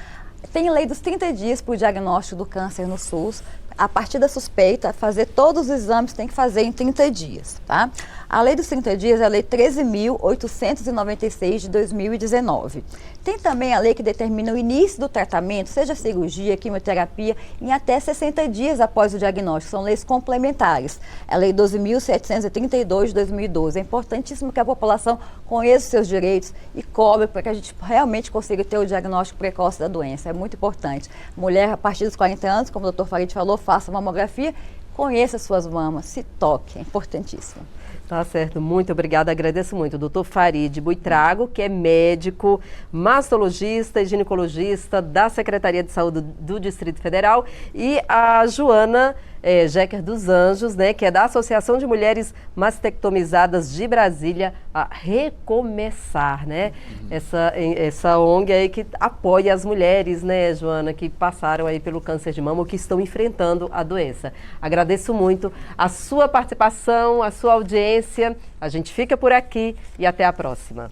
Tem a lei dos 30 dias para o diagnóstico do câncer no SUS. A partir da suspeita, fazer todos os exames tem que fazer em 30 dias, tá? A lei dos 30 dias é a lei 13.896 de 2019. Tem também a lei que determina o início do tratamento, seja cirurgia, quimioterapia, em até 60 dias após o diagnóstico. São leis complementares. É a lei 12.732 de 2012. É importantíssimo que a população conheça os seus direitos e cobre para que a gente realmente consiga ter o diagnóstico precoce da doença. É muito importante. Mulher a partir dos 40 anos, como o Dr. Farid falou, faça mamografia, conheça suas mamas, se toque, é importantíssimo. Tá certo, muito obrigada, agradeço muito. Dr. Farid Buitrago, que é médico, mastologista e ginecologista da Secretaria de Saúde do Distrito Federal, e a Joana Jecker dos Anjos, né, que é da Associação de Mulheres Mastectomizadas de Brasília, a Recomeçar, né? Essa ONG aí que apoia as mulheres, né, Joana, que passaram aí pelo câncer de mama ou que estão enfrentando a doença. Agradeço muito a sua participação, a sua audiência. A gente fica por aqui e até a próxima.